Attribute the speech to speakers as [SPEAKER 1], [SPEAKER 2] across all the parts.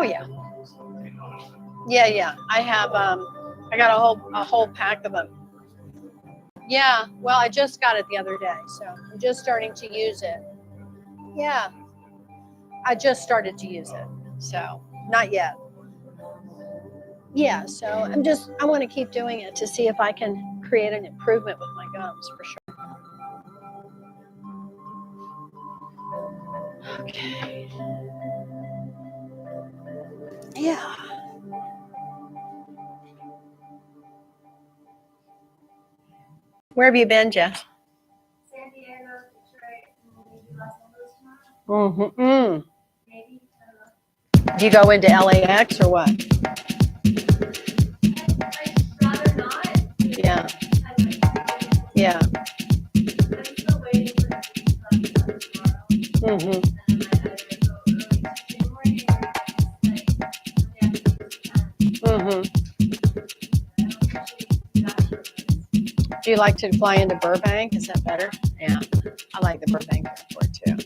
[SPEAKER 1] yeah. Yeah. I have I got a whole pack of them. Yeah, well, I just got it the other day, so I'm just starting to use it. Yeah, I just started to use it, so not yet. Yeah, so I want to keep doing it to see if I can create an improvement with my gums for sure. Okay. Yeah. Where have you been, Jeff?
[SPEAKER 2] San Diego, Detroit, and maybe Los Angeles tomorrow.
[SPEAKER 1] Mm-hmm.
[SPEAKER 2] Maybe, I don't know.
[SPEAKER 1] Do you go into LAX or what?
[SPEAKER 2] I'd rather not.
[SPEAKER 1] Yeah. Yeah.
[SPEAKER 2] I'm still waiting for the tomorrow.
[SPEAKER 1] Mm-hmm. Mm-hmm. Do you like to fly into Burbank? Is that better? Yeah. I like the Burbank airport too.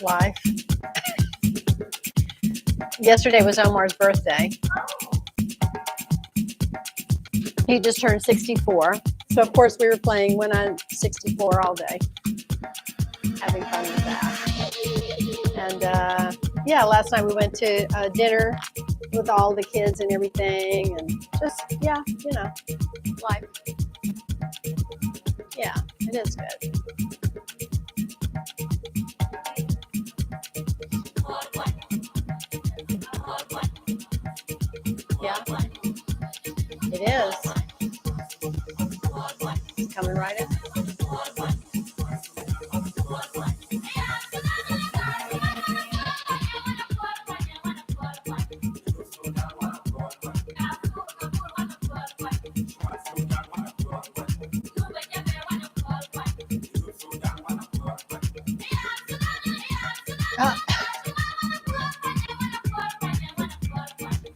[SPEAKER 1] Life. Yesterday was Omar's birthday. He just turned 64. So, of course, we were playing When I'm 64 all day. Having fun with that. And, yeah, last night we went to dinner with all the kids and everything. And just, yeah, you know, life. Yeah, it is good. Yeah, it is. It's coming right in.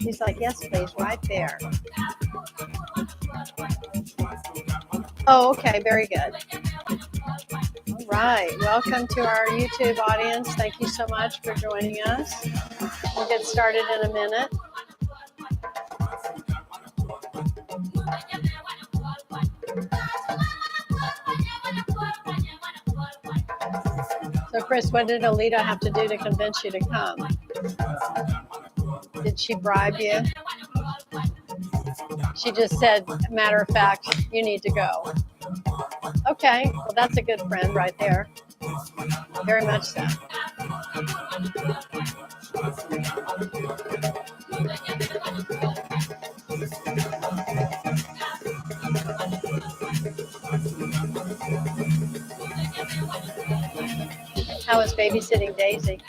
[SPEAKER 1] He's like, yes, please, right there. Oh, okay, very good. All right, welcome to our YouTube audience. Thank you so much for joining us. We'll get started in a minute. So, Chris, what did Alita have to do to convince you to come? Did she bribe you? She just said, matter of fact, you need to go. Okay, well, that's a good friend right there. Very much so. How was babysitting Daisy?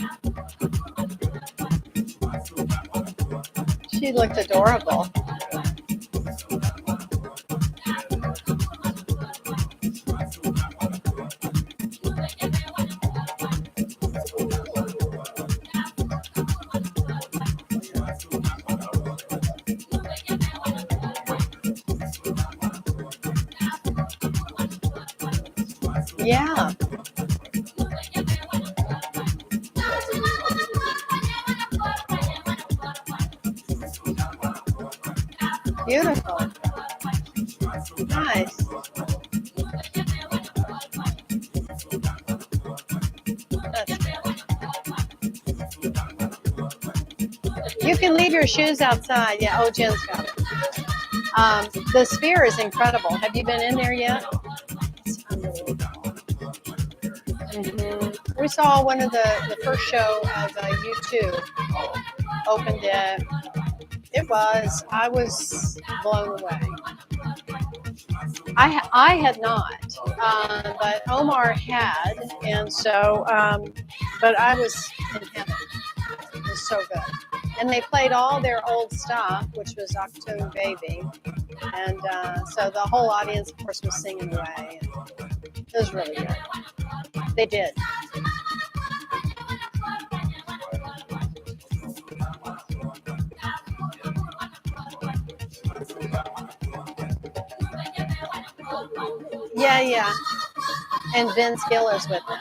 [SPEAKER 1] She looked adorable. Yeah. Beautiful. Nice. That's good. You can leave your shoes outside. Yeah, oh, Jen's got it. The sphere is incredible. Have you been in there yet? We saw one of the first show of U2 opened it. I was blown away. I had not, but Omar had, and so, but I was in heaven. It was so good. And they played all their old stuff, which was Octoon Baby. And so the whole audience, of course, was singing away. And it was really good. They did. Yeah. And Vince Gill is with them.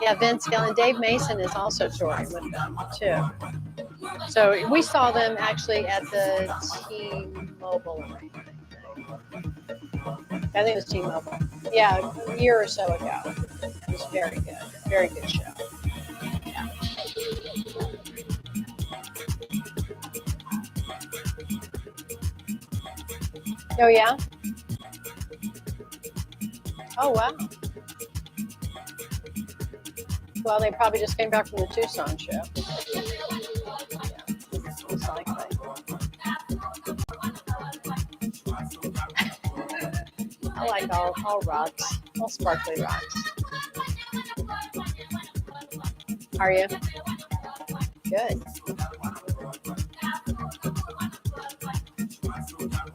[SPEAKER 1] Yeah, Vince Gill and Dave Mason is also touring with them too. So we saw them actually at the T-Mobile Arena. I think it was T-Mobile. Yeah, a year or so ago. It was very good show. Yeah. Oh yeah. Oh wow. Well, they probably just came back from the Tucson show. Yeah, most likely. I like all rocks, all sparkly rocks. Are you? Good.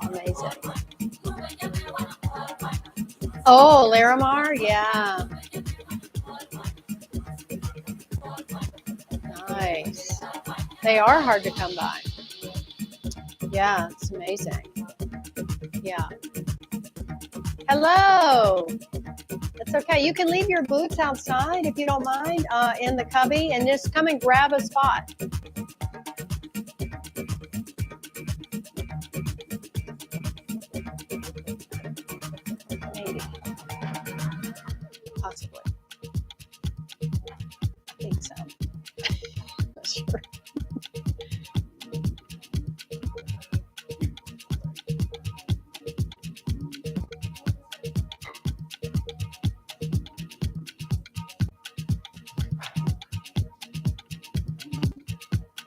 [SPEAKER 1] Amazing. Oh, Larimar? Yeah. Nice. They are hard to come by. Yeah, it's amazing. Yeah. Hello. That's okay. You can leave your boots outside if you don't mind, in the cubby, and just come and grab a spot. Maybe. Possibly. I think so. Not sure.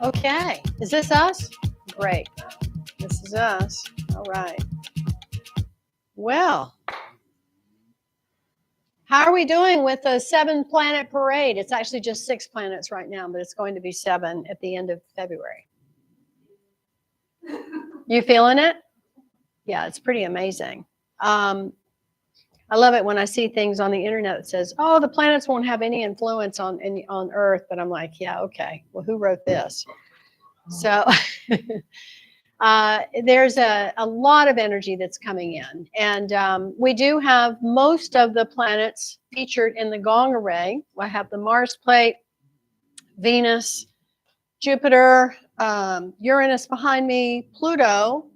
[SPEAKER 1] Okay. Is this us? Great. This is us. All right. Well, how are we doing with the 7-planet parade? It's actually just 6 planets right now, but it's going to be 7 at the end of February. You feeling it? Yeah, it's pretty amazing. I love it when I see things on the internet that says, "Oh, the planets won't have any influence on Earth," but I'm like, "Yeah, okay. Well, who wrote this?" So there's a lot of energy that's coming in, and we do have most of the planets featured in the gong array. I have the Mars plate, Venus, Jupiter, Uranus behind me, Pluto,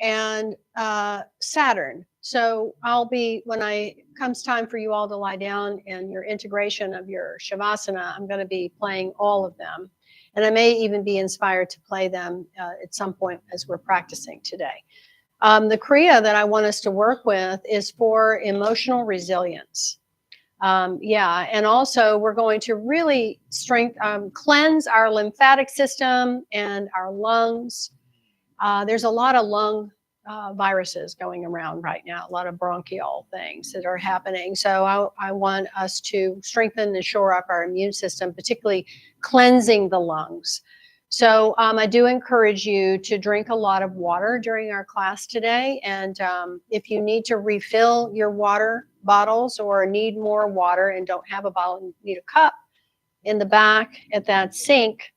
[SPEAKER 1] and Saturn. So I'll be, when comes time for you all to lie down and your integration of your Shavasana, I'm going to be playing all of them. And I may even be inspired to play them at some point as we're practicing today. The Kriya that I want us to work with is for emotional resilience. And also we're going to really cleanse our lymphatic system and our lungs. There's a lot of lung viruses going around right now, a lot of bronchial things that are happening. So I want us to strengthen and shore up our immune system, particularly cleansing the lungs. So I do encourage you to drink a lot of water during our class today. And if you need to refill your water bottles or need more water and don't have a bottle, you need a cup, in the back at that sink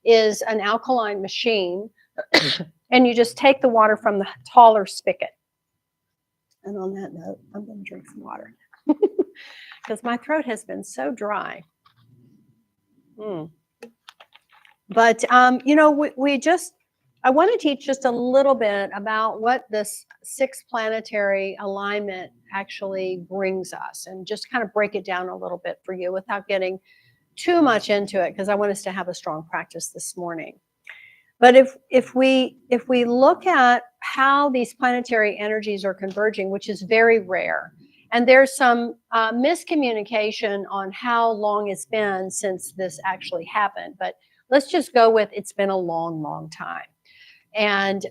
[SPEAKER 1] is an alkaline machine. And you just take the water from the taller spigot. And on that note, I'm going to drink some water because my throat has been so dry. But, I want to teach just a little bit about what this 6 planetary alignment actually brings us and just kind of break it down a little bit for you without getting too much into it, because I want us to have a strong practice this morning. But if we look at how these planetary energies are converging, which is very rare, and there's some miscommunication on how long it's been since this actually happened, but let's just go with it's been a long, long time. And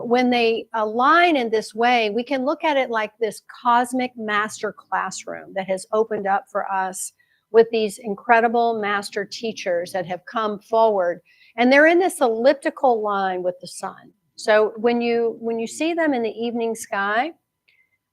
[SPEAKER 1] when they align in this way, we can look at it like this cosmic master classroom that has opened up for us with these incredible master teachers that have come forward. And they're in this elliptical line with the sun. So when you see them in the evening sky,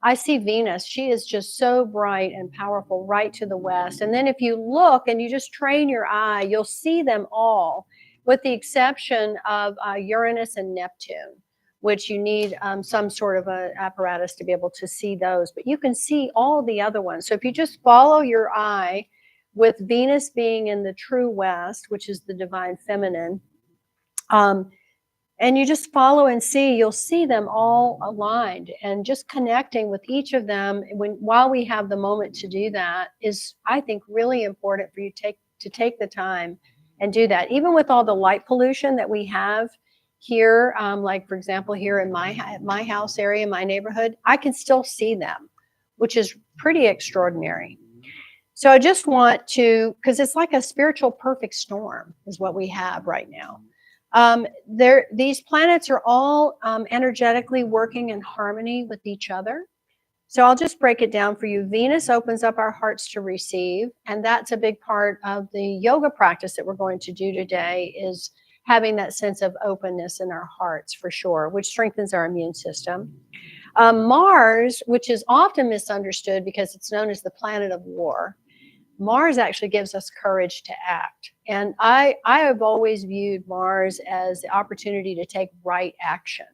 [SPEAKER 1] I see Venus. She is just so bright and powerful right to the west. And then if you look and you just train your eye, you'll see them all, with the exception of Uranus and Neptune. which you need some sort of a apparatus to be able to see those. But you can see all the other ones. So if you just follow your eye, with Venus being in the true west, which is the divine feminine, and you just follow and see, you'll see them all aligned, and just connecting with each of them while we have the moment to do that is, I think, really important for you to take the time and do that. Even with all the light pollution that we have here, like for example, here in my house area, my neighborhood, I can still see them, which is pretty extraordinary. So I just want to, because it's like a spiritual perfect storm is what we have right now. These planets are all energetically working in harmony with each other. So I'll just break it down for you. Venus opens up our hearts to receive, and that's a big part of the yoga practice that we're going to do today, is having that sense of openness in our hearts for sure, which strengthens our immune system. Mars, which is often misunderstood because it's known as the planet of war, Mars actually gives us courage to act. And I have always viewed Mars as the opportunity to take right action.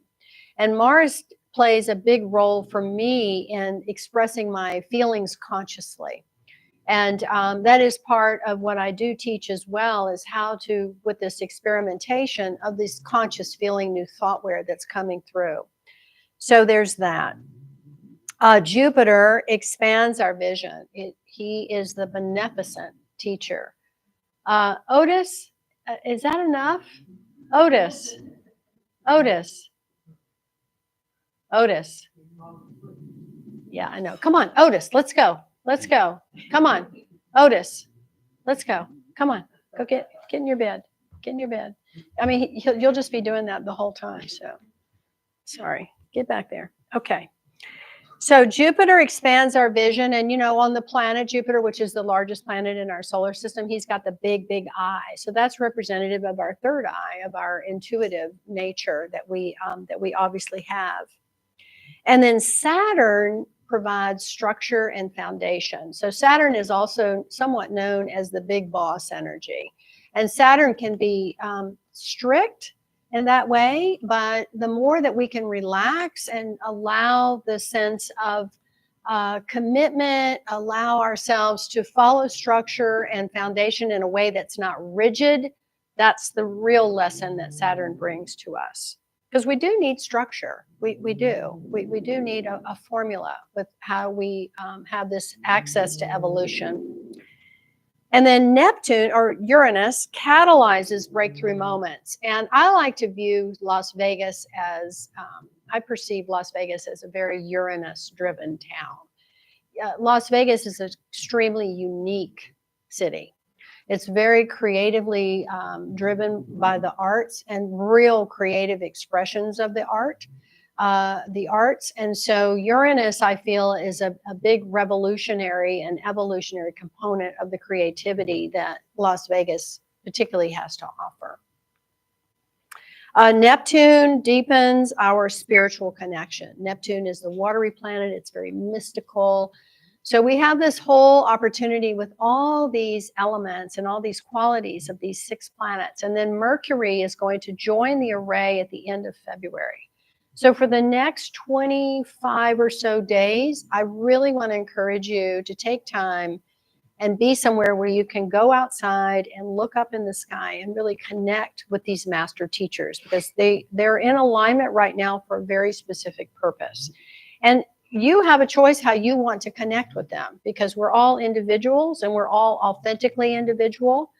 [SPEAKER 1] And Mars plays a big role for me in expressing my feelings consciously. And that is part of what I do teach as well, is how to, with this experimentation of this conscious feeling, new thoughtware that's coming through. So there's that. Jupiter expands our vision. He is the beneficent teacher. Otis, is that enough? Otis. Yeah, I know. Come on, Otis, let's go. Come on, Otis, let's go. Come on, go get in your bed. Get in your bed. I mean, you'll just be doing that the whole time. So, sorry. Get back there. Okay. So Jupiter expands our vision, and on the planet Jupiter, which is the largest planet in our solar system, he's got the big eye. So that's representative of our third eye, of our intuitive nature that we obviously have. And then Saturn provides structure and foundation. So Saturn is also somewhat known as the big boss energy, and Saturn can be strict in that way, but the more that we can relax and allow the sense of commitment, allow ourselves to follow structure and foundation in a way that's not rigid, that's the real lesson that Saturn brings to us. Because we do need structure. We do need a formula with how we have this access to evolution. And then Neptune, or Uranus, catalyzes breakthrough moments. And I like to view Las Vegas as, I perceive Las Vegas as a very Uranus-driven town. Las Vegas is an extremely unique city. It's very creatively driven by the arts and real creative expressions of the arts. And so Uranus, I feel, is a big revolutionary and evolutionary component of the creativity that Las Vegas particularly has to offer. Neptune deepens our spiritual connection. Neptune is the watery planet. It's very mystical. So we have this whole opportunity with all these elements and all these qualities of these 6 planets. And then Mercury is going to join the array at the end of February. So for the next 25 or so days, I really want to encourage you to take time and be somewhere where you can go outside and look up in the sky and really connect with these master teachers, because they're in alignment right now for a very specific purpose. And you have a choice how you want to connect with them, because we're all individuals and we're all authentically individual.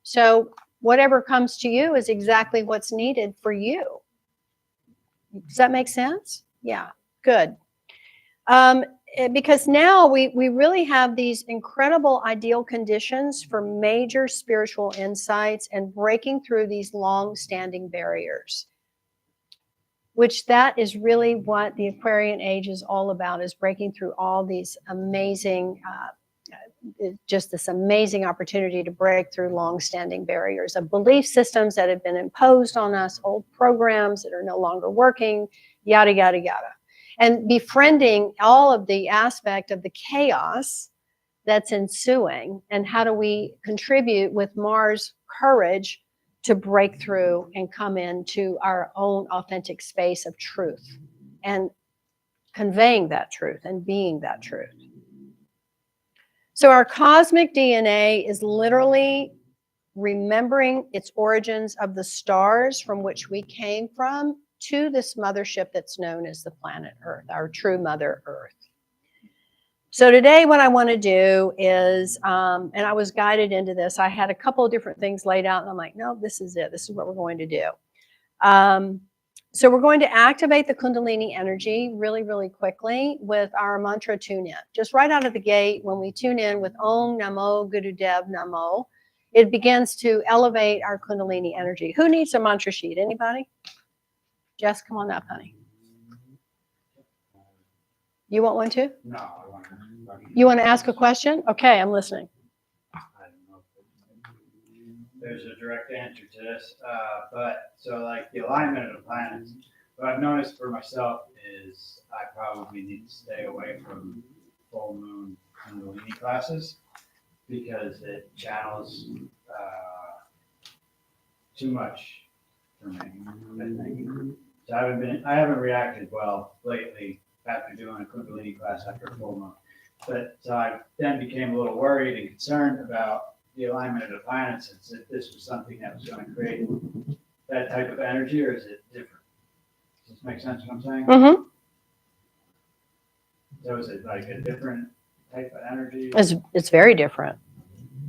[SPEAKER 1] So whatever comes to you is exactly what's needed for you. Does that make sense? Yeah, good. Because now we really have these incredible ideal conditions for major spiritual insights and breaking through these long-standing barriers, which that is really what the Aquarian age is all about, is breaking through all these amazing, just this amazing opportunity to break through long-standing barriers of belief systems that have been imposed on us, old programs that are no longer working, yada, yada, yada. And befriending all of the aspect of the chaos that's ensuing, and how do we contribute with Mars courage to break through and come into our own authentic space of truth and conveying that truth and being that truth. So our cosmic DNA is literally remembering its origins of the stars from which we came from to this mothership that's known as the planet Earth, our true Mother Earth. So today what I want to do is, and I was guided into this, I had a couple of different things laid out and I'm like, no, this is it. This is what we're going to do. So we're going to activate the Kundalini energy really, really quickly with our mantra tune in. Just right out of the gate, when we tune in with Om Namo Gurudev Namo, it begins to elevate our Kundalini energy. Who needs a mantra sheet? Anybody? Jess, come on up, honey. You want one too?
[SPEAKER 3] No, I want to.
[SPEAKER 1] You want to ask a question? Okay, I'm listening.
[SPEAKER 3] I don't know if there's a direct answer to this, but so like the alignment of the planets, what I've noticed for myself is I probably need to stay away from full moon Kundalini classes because it channels too much for me, I think. So I haven't reacted well lately after doing a Kundalini class after a full moon. But so I then became a little worried and concerned about the alignment of the planets. Is if this was something that was going to create that type of energy, or is it different? Does this make sense what I'm saying?
[SPEAKER 1] Mm-hmm.
[SPEAKER 3] So is it like a different type of energy?
[SPEAKER 1] It's very different.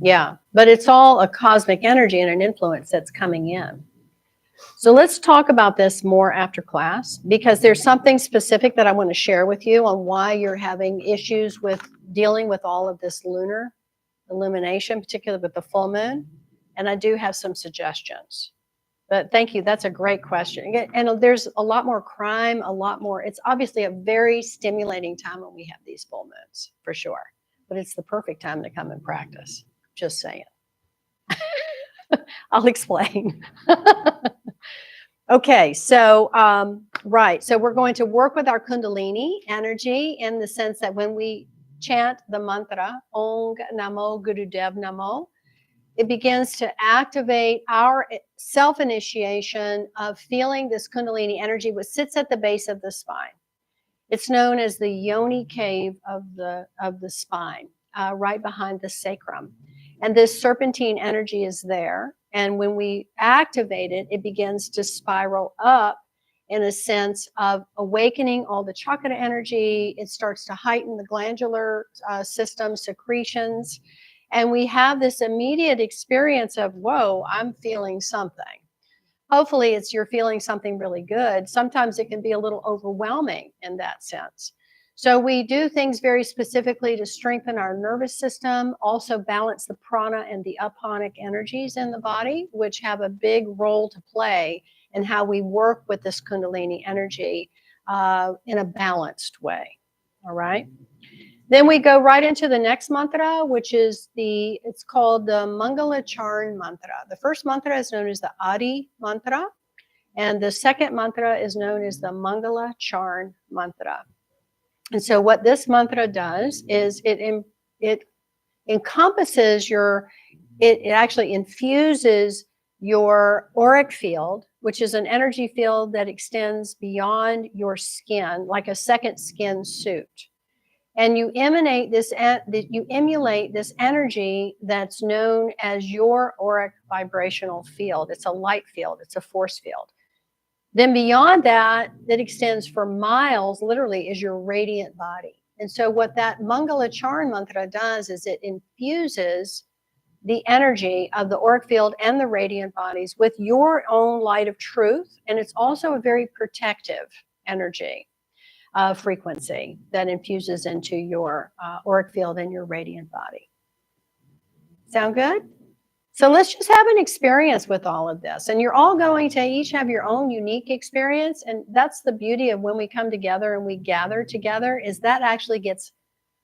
[SPEAKER 1] Yeah, but it's all a cosmic energy and an influence that's coming in. So let's talk about this more after class, because there's something specific that I want to share with you on why you're having issues with dealing with all of this lunar illumination, particularly with the full moon. And I do have some suggestions. But thank you. That's a great question. And there's a lot more crime, a lot more. It's obviously a very stimulating time when we have these full moons, for sure. But it's the perfect time to come and practice. Just saying. I'll explain. Okay, so right, so we're going to work with our Kundalini energy in the sense that when we chant the mantra Om Namo Gurudev Namo, it begins to activate our self-initiation of feeling this Kundalini energy, which sits at the base of the spine. It's known as the yoni cave of the spine, right behind the sacrum. And this serpentine energy is there. And when we activate it, it begins to spiral up in a sense of awakening all the chakra energy. It starts to heighten the glandular system secretions. And we have this immediate experience of, whoa, I'm feeling something. Hopefully you're feeling something really good. Sometimes it can be a little overwhelming in that sense. So we do things very specifically to strengthen our nervous system, also balance the prana and the aponic energies in the body, which have a big role to play in how we work with this Kundalini energy in a balanced way. All right. Then we go right into the next mantra, which is it's called the Mangala Charn mantra. The first mantra is known as the Adi mantra, and the second mantra is known as the Mangala Charn mantra. And so what this mantra does is it encompasses it actually infuses your auric field, which is an energy field that extends beyond your skin, like a second skin suit. And you emulate this energy that's known as your auric vibrational field. It's a light field. It's a force field. Then beyond that extends for miles, literally, is your radiant body. And so what that Mangala Charn mantra does is it infuses the energy of the auric field and the radiant bodies with your own light of truth. And it's also a very protective energy frequency that infuses into your auric field and your radiant body. Sound good? So let's just have an experience with all of this. And you're all going to each have your own unique experience. And that's the beauty of when we come together and we gather together, is that actually gets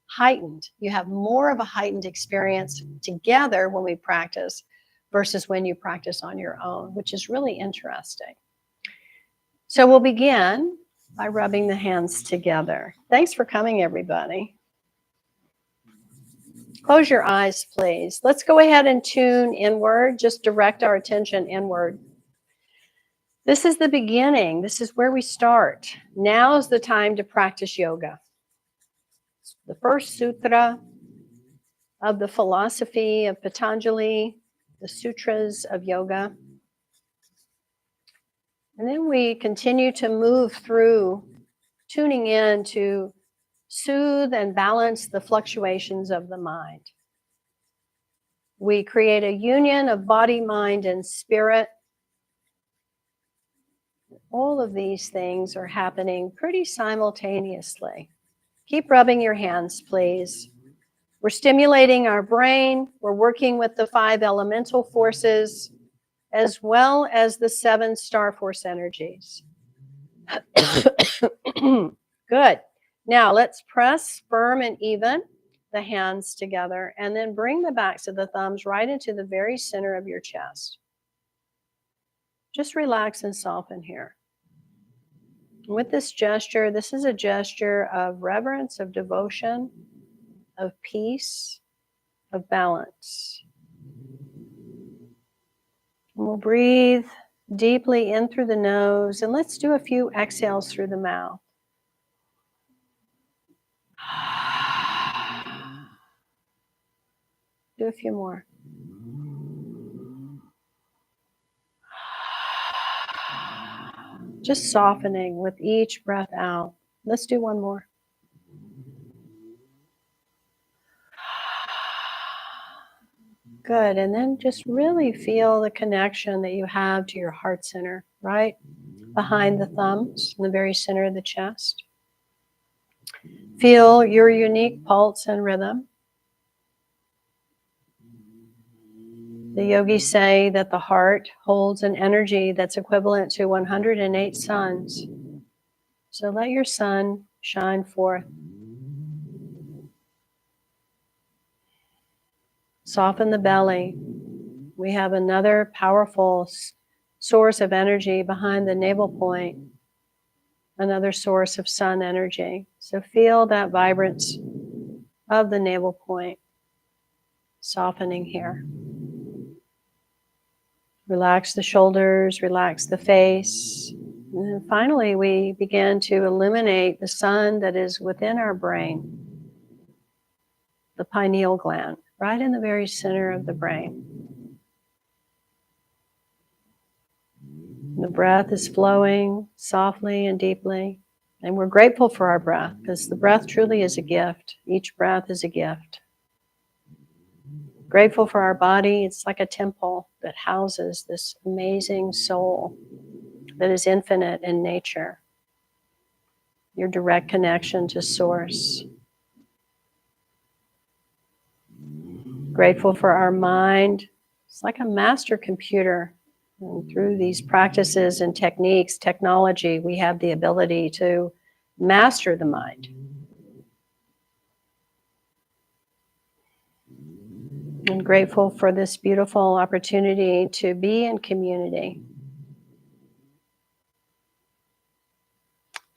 [SPEAKER 1] heightened. You have more of a heightened experience together when we practice versus when you practice on your own, which is really interesting. So we'll begin by rubbing the hands together. Thanks for coming, everybody. Close your eyes, please. Let's go ahead and tune inward. Just direct our attention inward. This is the beginning. This is where we start. Now is the time to practice yoga. The first sutra of the philosophy of Patanjali, the sutras of yoga. And then we continue to move through, tuning in to soothe and balance the fluctuations of the mind. We create a union of body, mind, and spirit. All of these things are happening pretty simultaneously. Keep rubbing your hands, please. We're stimulating our brain. We're working with the 5 elemental forces, as well as the 7 star force energies. Good. Now let's press firm and even the hands together, and then bring the backs of the thumbs right into the very center of your chest. Just relax and soften here. With this gesture, this is a gesture of reverence, of devotion, of peace, of balance. And we'll breathe deeply in through the nose, and let's do a few exhales through the mouth. Do a few more. Just softening with each breath out. Let's do one more. Good. And then just really feel the connection that you have to your heart center, right behind the thumbs, in the very center of the chest. Feel your unique pulse and rhythm. The yogis say that the heart holds an energy that's equivalent to 108 suns. So let your sun shine forth. Soften the belly. We have another powerful source of energy behind the navel point, another source of sun energy. So feel that vibrance of the navel point, softening here. Relax the shoulders, relax the face. And then finally, we begin to illuminate the sun that is within our brain, the pineal gland, right in the very center of the brain. The breath is flowing softly and deeply. And we're grateful for our breath, because the breath truly is a gift. Each breath is a gift. Grateful for our body. It's like a temple that houses this amazing soul that is infinite in nature. Your direct connection to Source. Grateful for our mind. It's like a master computer. And through these practices and techniques, technology, we have the ability to master the mind. And grateful for this beautiful opportunity to be in community,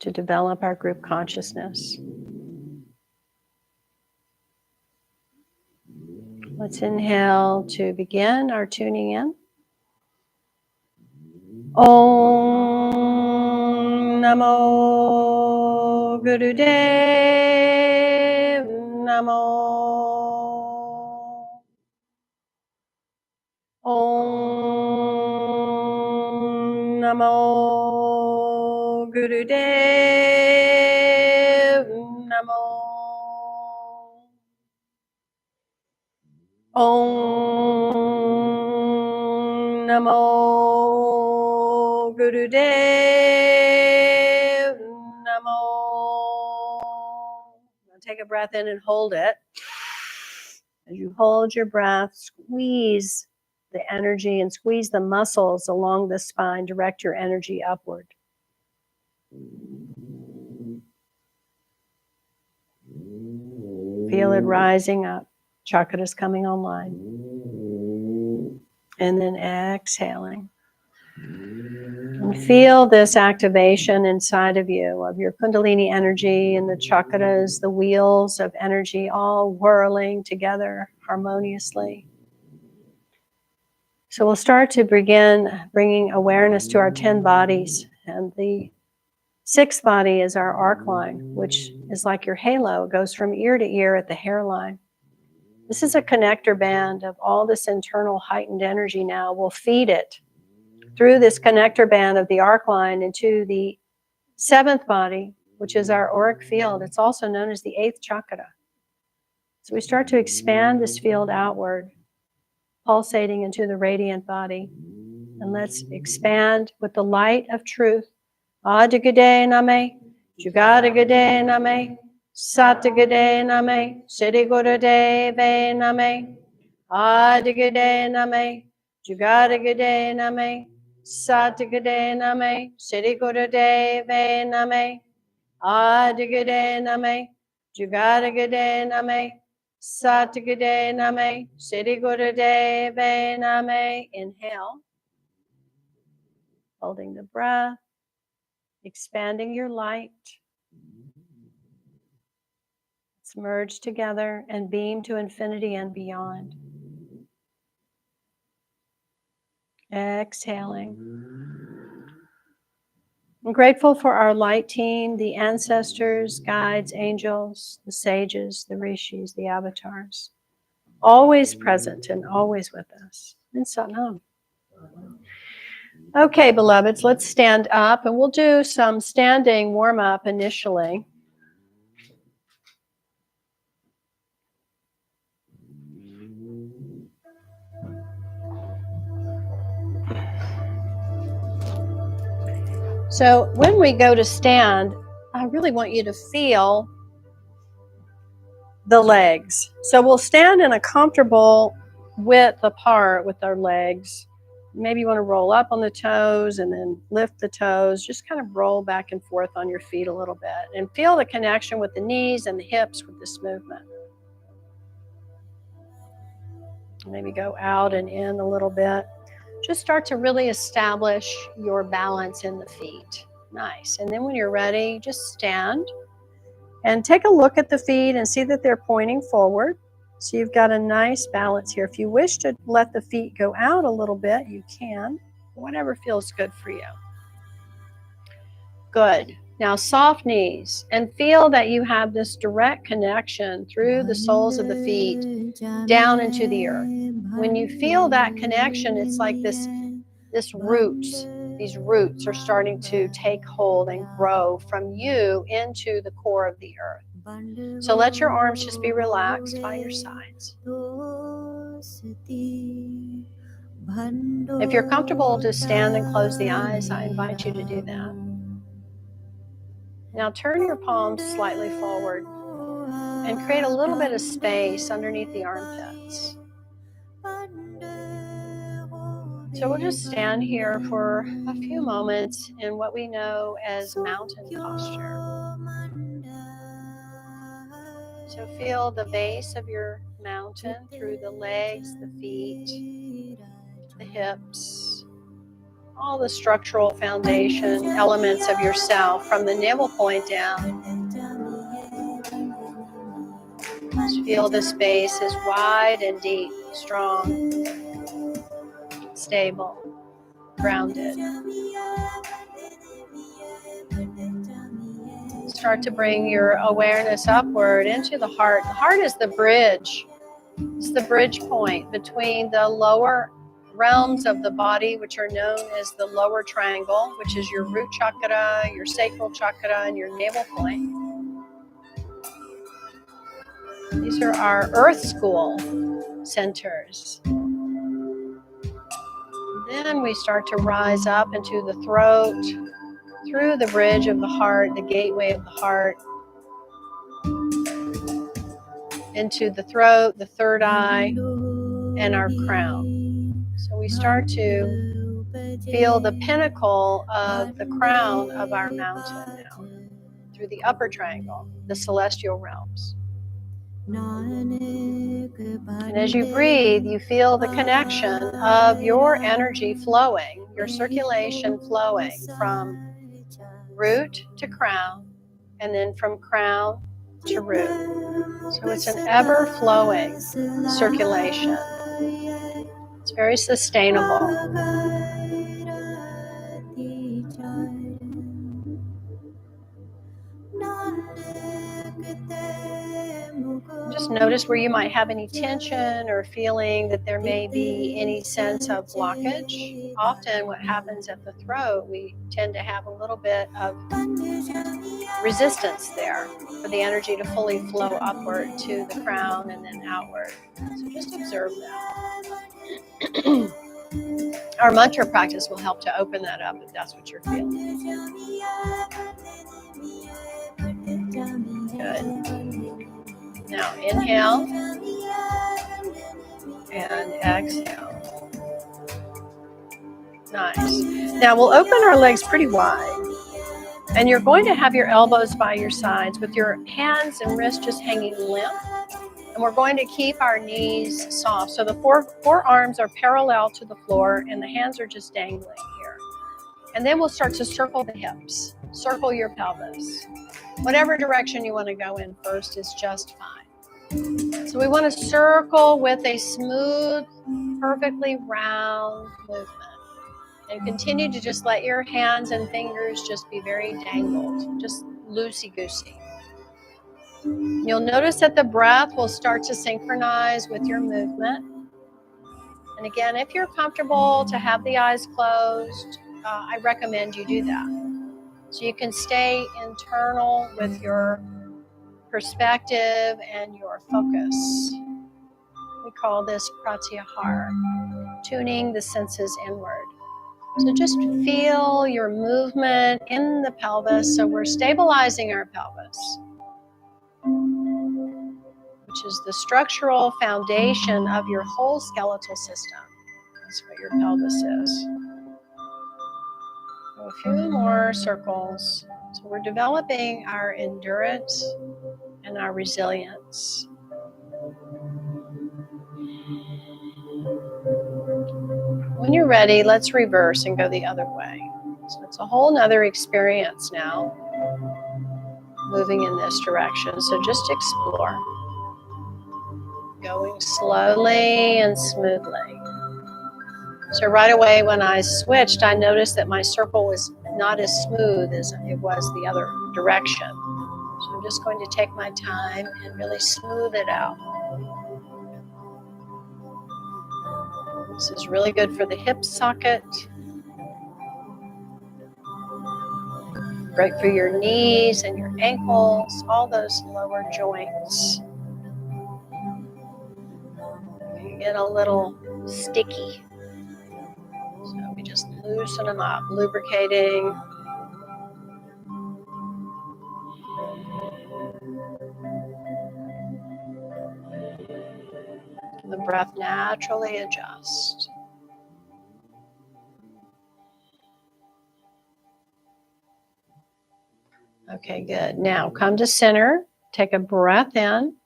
[SPEAKER 1] to develop our group consciousness. Let's inhale to begin our tuning in. Om Namo Gurudev Namo. Om Namo Gurudev Namo. Om Namo Gurudev Namo. Now take a breath in and hold it. As you hold your breath, squeeze the energy and squeeze the muscles along the spine. Direct your energy upward. Feel it rising up. Chakras coming online. And then exhaling. And feel this activation inside of you, of your Kundalini energy and the chakras, the wheels of energy all whirling together harmoniously. So we'll start to begin bringing awareness to our 10 bodies. And the 6th body is our arc line, which is like your halo. It goes from ear to ear at the hairline. This is a connector band of all this internal heightened energy now. We'll feed it through this connector band of the arc line into the 7th body, which is our auric field. It's also known as the 8th chakra. So we start to expand this field outward, pulsating into the radiant body. And let's expand with the light of truth. Adigade name, Jugadagade name, Satagade name, Siddhigurudeve name, Adigade name, Jugadagade name, Satagade name, Siddhigurudeve name, Adigade name, Jugadagade name, Satagade name, Siddhigurudeve name. Inhale, holding the breath, expanding your light. Let's merge together and beam to infinity and beyond. Exhaling. I'm grateful for our light team, the ancestors, guides, angels, the sages, the rishis, the avatars, always present and always with us. And Satnam. Okay, beloveds, let's stand up and we'll do some standing warm-up initially. So when we go to stand, I really want you to feel the legs. So we'll stand in a comfortable width apart with our legs. Maybe you want to roll up on the toes and then lift the toes. Just kind of roll back and forth on your feet a little bit and feel the connection with the knees and the hips with this movement. Maybe go out and in a little bit. Just start to really establish your balance in the feet. Nice. And then when you're ready, just stand and take a look at the feet and see that they're pointing forward. So you've got a nice balance here. If you wish to let the feet go out a little bit, you can. Whatever feels good for you. Good. Now soft knees, and feel that you have this direct connection through the soles of the feet down into the earth. When you feel that connection, it's like this roots. These roots are starting to take hold and grow from you into the core of the earth. So let your arms just be relaxed by your sides. If you're comfortable to stand and close the eyes, I invite you to do that. Now turn your palms slightly forward and create a little bit of space underneath the armpits. So we'll just stand here for a few moments in what we know as mountain posture. So feel the base of your mountain through the legs, the feet, the hips, all the structural foundation elements of yourself from the navel point down. Just feel the space is wide and deep, strong, stable, grounded. Start to bring your awareness upward into the heart. The heart is the bridge. It's the bridge point between the lower realms of the body, which are known as the lower triangle, which is your root chakra, your sacral chakra, and your navel point. These are our earth school centers. Then we start to rise up into the throat, through the bridge of the heart, the gateway of the heart, into the throat, the third eye, and our crown. So we start to feel the pinnacle of the crown of our mountain now, through the upper triangle, the celestial realms. And as you breathe, you feel the connection of your energy flowing, your circulation flowing from root to crown, and then from crown to root. So it's an ever-flowing circulation. It's very sustainable. Just notice where you might have any tension or feeling that there may be any sense of blockage. Often what happens at the throat, we tend to have a little bit of resistance there for the energy to fully flow upward to the crown and then outward. So just observe that. Our mantra practice will help to open that up if that's what you're feeling. Good. Now inhale and exhale. Nice. Now we'll open our legs pretty wide. And you're going to have your elbows by your sides with your hands and wrists just hanging limp. And we're going to keep our knees soft. So the forearms are parallel to the floor and the hands are just dangling here. And then we'll start to circle the hips. Circle your pelvis. Whatever direction you want to go in first is just fine. So we want to circle with a smooth, perfectly round movement. And continue to just let your hands and fingers just be very dangled, just loosey-goosey. You'll notice that the breath will start to synchronize with your movement. And again, if you're comfortable to have the eyes closed, I recommend you do that. So you can stay internal with your perspective and your focus. We call this pratyahara, tuning the senses inward. So just feel your movement in the pelvis. So we're stabilizing our pelvis, which is the structural foundation of your whole skeletal system. That's what your pelvis is. So a few more circles. So we're developing our endurance and our resilience. When you're ready, let's reverse and go the other way. So it's a whole nother experience now, moving in this direction. So just explore. Going slowly and smoothly. So right away when I switched, I noticed that my circle was not as smooth as it was the other direction. So I'm just going to take my time and really smooth it out. This is really good for the hip socket. Great for your knees and your ankles, all those lower joints. You get a little sticky. So we just loosen them up, lubricating. The breath naturally adjusts. Okay, good. Now come to center. Take a breath in.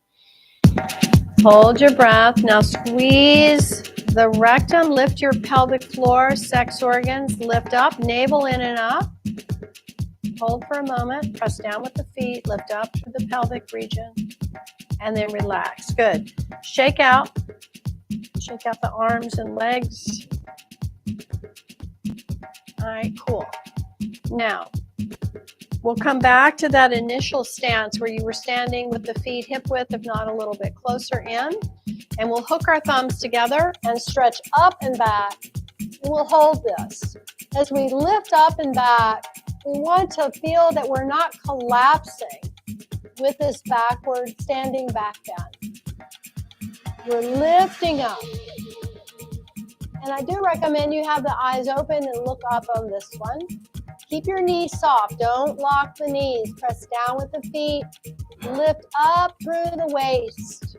[SPEAKER 1] Hold your breath. Now squeeze the rectum. Lift your pelvic floor, sex organs. Lift up, navel in and up. Hold for a moment. Press down with the feet. Lift up through the pelvic region. And then relax. Good. Shake out. Shake out the arms and legs. All right, cool. Now, we'll come back to that initial stance where you were standing with the feet hip width, if not a little bit closer in. And we'll hook our thumbs together and stretch up and back. And we'll hold this. As we lift up and back, we want to feel that we're not collapsing with this backward standing back bend. We're lifting up. And I do recommend you have the eyes open and look up on this one. Keep your knees soft. Don't lock the knees. Press down with the feet. Lift up through the waist.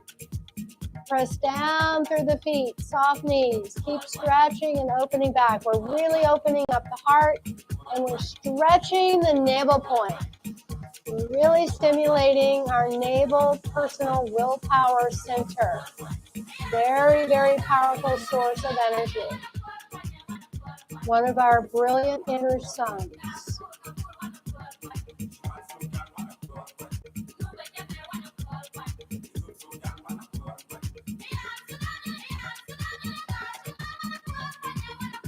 [SPEAKER 1] Press down through the feet. Soft knees. Keep stretching and opening back. We're really opening up the heart and we're stretching the navel point. We're really stimulating our navel personal willpower center. Very, very powerful source of energy. one of our brilliant inner sons.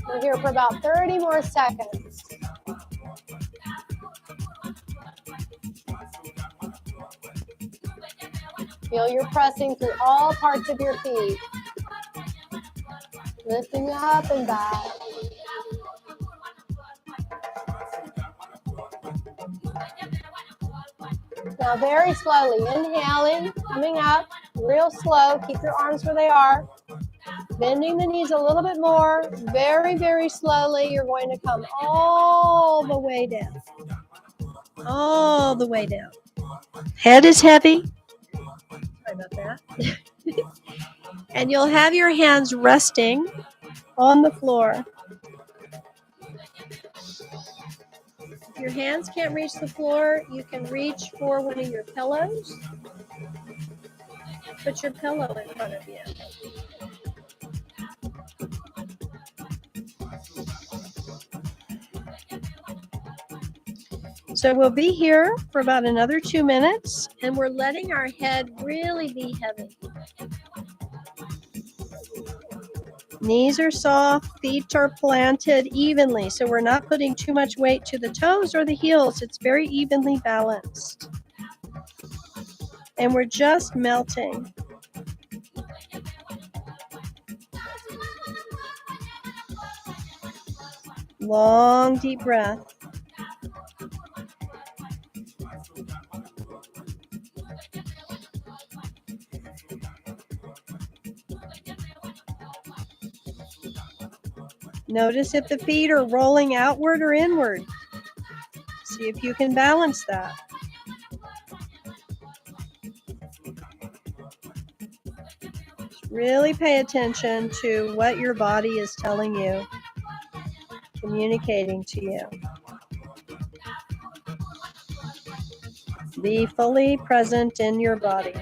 [SPEAKER 1] We're here for about 30 more seconds. Feel you're pressing through all parts of your feet. Lifting up and back. Now very slowly, inhaling, coming up, real slow. Keep your arms where they are. Bending the knees a little bit more. Very, very slowly, you're going to come all the way down. All the way down. Head is heavy. Sorry about that. And you'll have your hands resting on the floor. If your hands can't reach the floor, you can reach for one of your pillows. Put your pillow in front of you. So we'll be here for about another 2 minutes, and we're letting our head really be heavy. Knees are soft, feet are planted evenly, so we're not putting too much weight to the toes or the heels. It's very evenly balanced. And we're just melting. Long, deep breath. Notice if the feet are rolling outward or inward. See if you can balance that. Really pay attention to what your body is telling you, communicating to you. Be fully present in your body.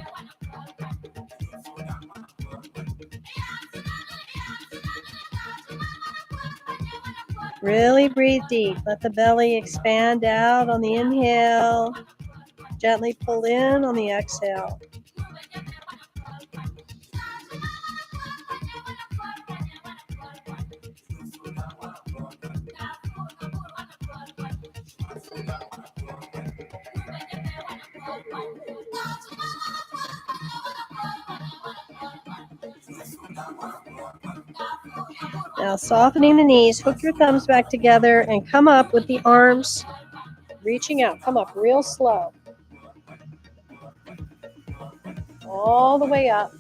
[SPEAKER 1] Really breathe deep. Let the belly expand out on the inhale. Gently pull in on the exhale. Now softening the knees, hook your thumbs back together and come up with the arms reaching out. Come up real slow. All the way up.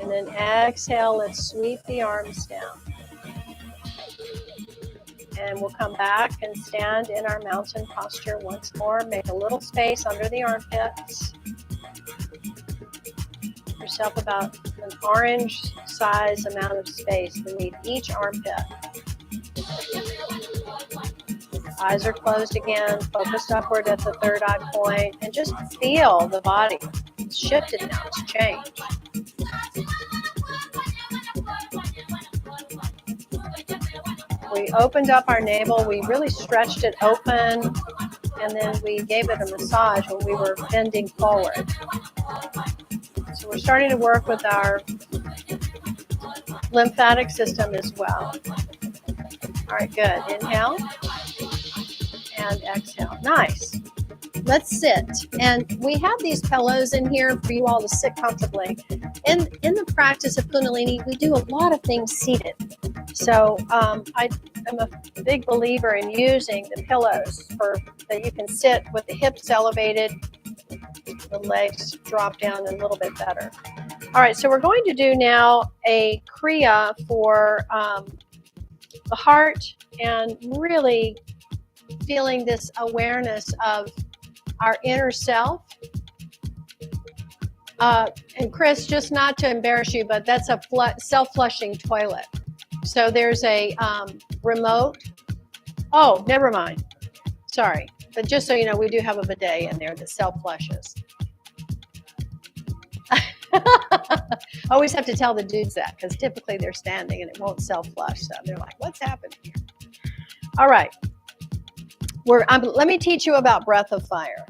[SPEAKER 1] And then exhale, let's sweep the arms down. And we'll come back and stand in our mountain posture once more. Make a little space under the armpits. Give yourself about an orange size amount of space beneath each armpit. Eyes are closed again, focused upward at the third eye point, and just feel the body. It's shifted now, it's changed. We opened up our navel, we really stretched it open, and then we gave it a massage when we were bending forward. So we're starting to work with our lymphatic system as well. All right, good. Inhale and exhale. Nice. Let's sit. And we have these pillows in here for you all to sit comfortably. In the practice of Kundalini, we do a lot of things seated. So I'm a big believer in using the pillows that you can sit with the hips elevated, the legs drop down a little bit better. All right, so we're going to do now a Kriya for the heart and really feeling this awareness of our inner self. And Chris, just not to embarrass you, but that's a self-flushing toilet. So there's a remote. Oh, never mind. Sorry. But just so you know, we do have a bidet in there that self-flushes. Always have to tell the dudes that, because typically they're standing and it won't self-flush. So they're like, what's happening here? All right. Let me teach you about breath of fire.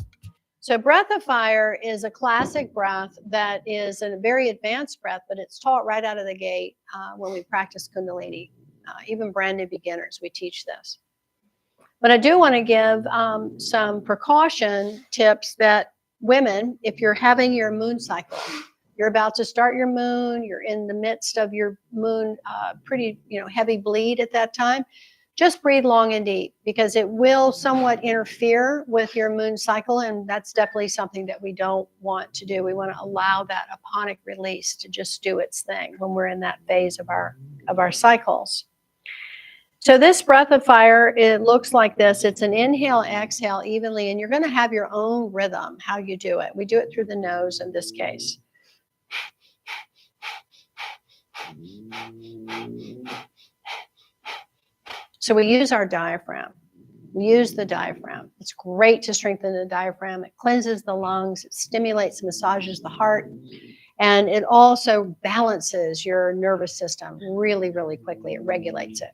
[SPEAKER 1] So breath of fire is a classic breath that is a very advanced breath, but it's taught right out of the gate when we practice Kundalini. Even brand new beginners, we teach this. But I do want to give some precaution tips that women, if you're having your moon cycle, you're about to start your moon, you're in the midst of your moon, pretty heavy bleed at that time, just breathe long and deep, because it will somewhat interfere with your moon cycle, and that's definitely something that we don't want to do. We want to allow that aponic release to just do its thing when we're in that phase of our cycles. So this breath of fire, it looks like this. It's an inhale, exhale evenly, and you're going to have your own rhythm how you do it. We do it through the nose in this case. So we use our diaphragm. We use the diaphragm. It's great to strengthen the diaphragm. It cleanses the lungs. It stimulates, massages the heart. And it also balances your nervous system really, really quickly. It regulates it.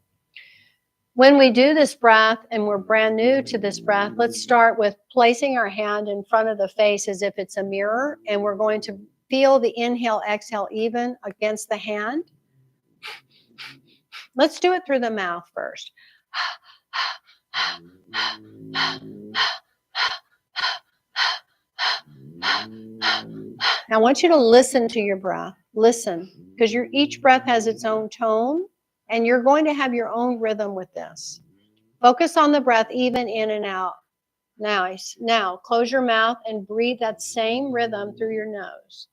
[SPEAKER 1] When we do this breath, and we're brand new to this breath, let's start with placing our hand in front of the face as if it's a mirror. And we're going to feel the inhale, exhale even against the hand. Let's do it through the mouth first. Now I want you to listen to your breath. Listen, because each breath has its own tone, and you're going to have your own rhythm with this. Focus on the breath, even in and out. Nice. Now close your mouth and breathe that same rhythm through your nose.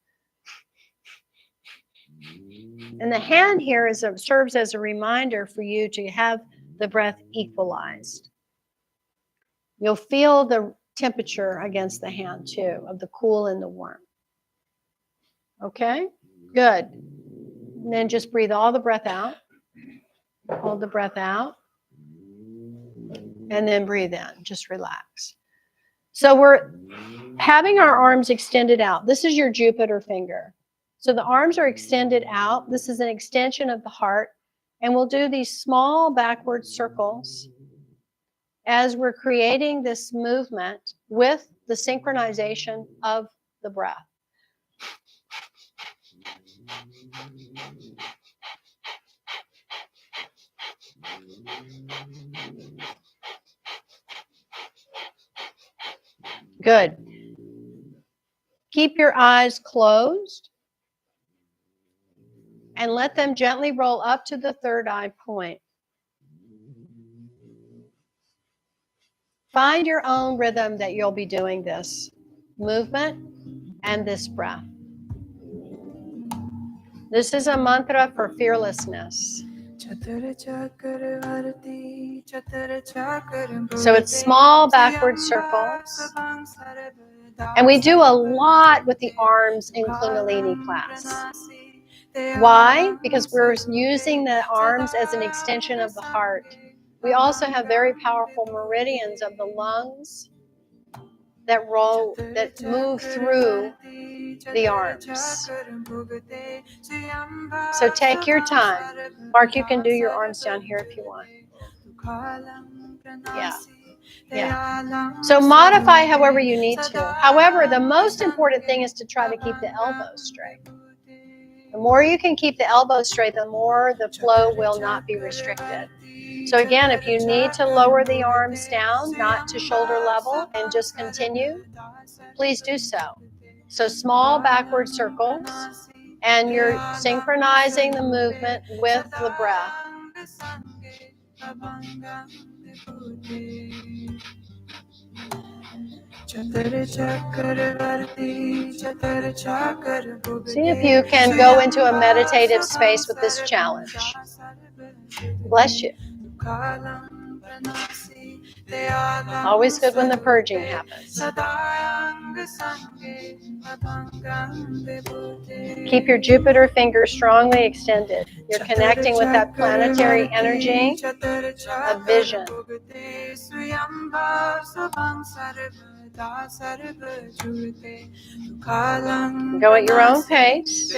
[SPEAKER 1] And the hand here serves as a reminder for you to have the breath equalized. You'll feel the temperature against the hand too, of the cool and the warm. Okay? Good. And then just breathe all the breath out. Hold the breath out. And then breathe in. Just relax. So we're having our arms extended out. This is your Jupiter finger. So the arms are extended out. This is an extension of the heart. And we'll do these small backward circles as we're creating this movement with the synchronization of the breath. Good. Keep your eyes closed and let them gently roll up to the third eye point. Find your own rhythm that you'll be doing this movement and this breath. This is a mantra for fearlessness. So it's small backward circles. And we do a lot with the arms in Kundalini class. Why? Because we're using the arms as an extension of the heart. We also have very powerful meridians of the lungs that move through the arms. So take your time. Mark, you can do your arms down here if you want. Yeah. So modify however you need to. However, the most important thing is to try to keep the elbows straight. The more you can keep the elbows straight, the more the flow will not be restricted. So again, if you need to lower the arms down, not to shoulder level, and just continue, please do so. So small backward circles, and you're synchronizing the movement with the breath. See if you can go into a meditative space with this challenge. Bless you. Always good when the purging happens. Keep your Jupiter finger strongly extended. You're connecting with that planetary energy of vision. Go at your own pace.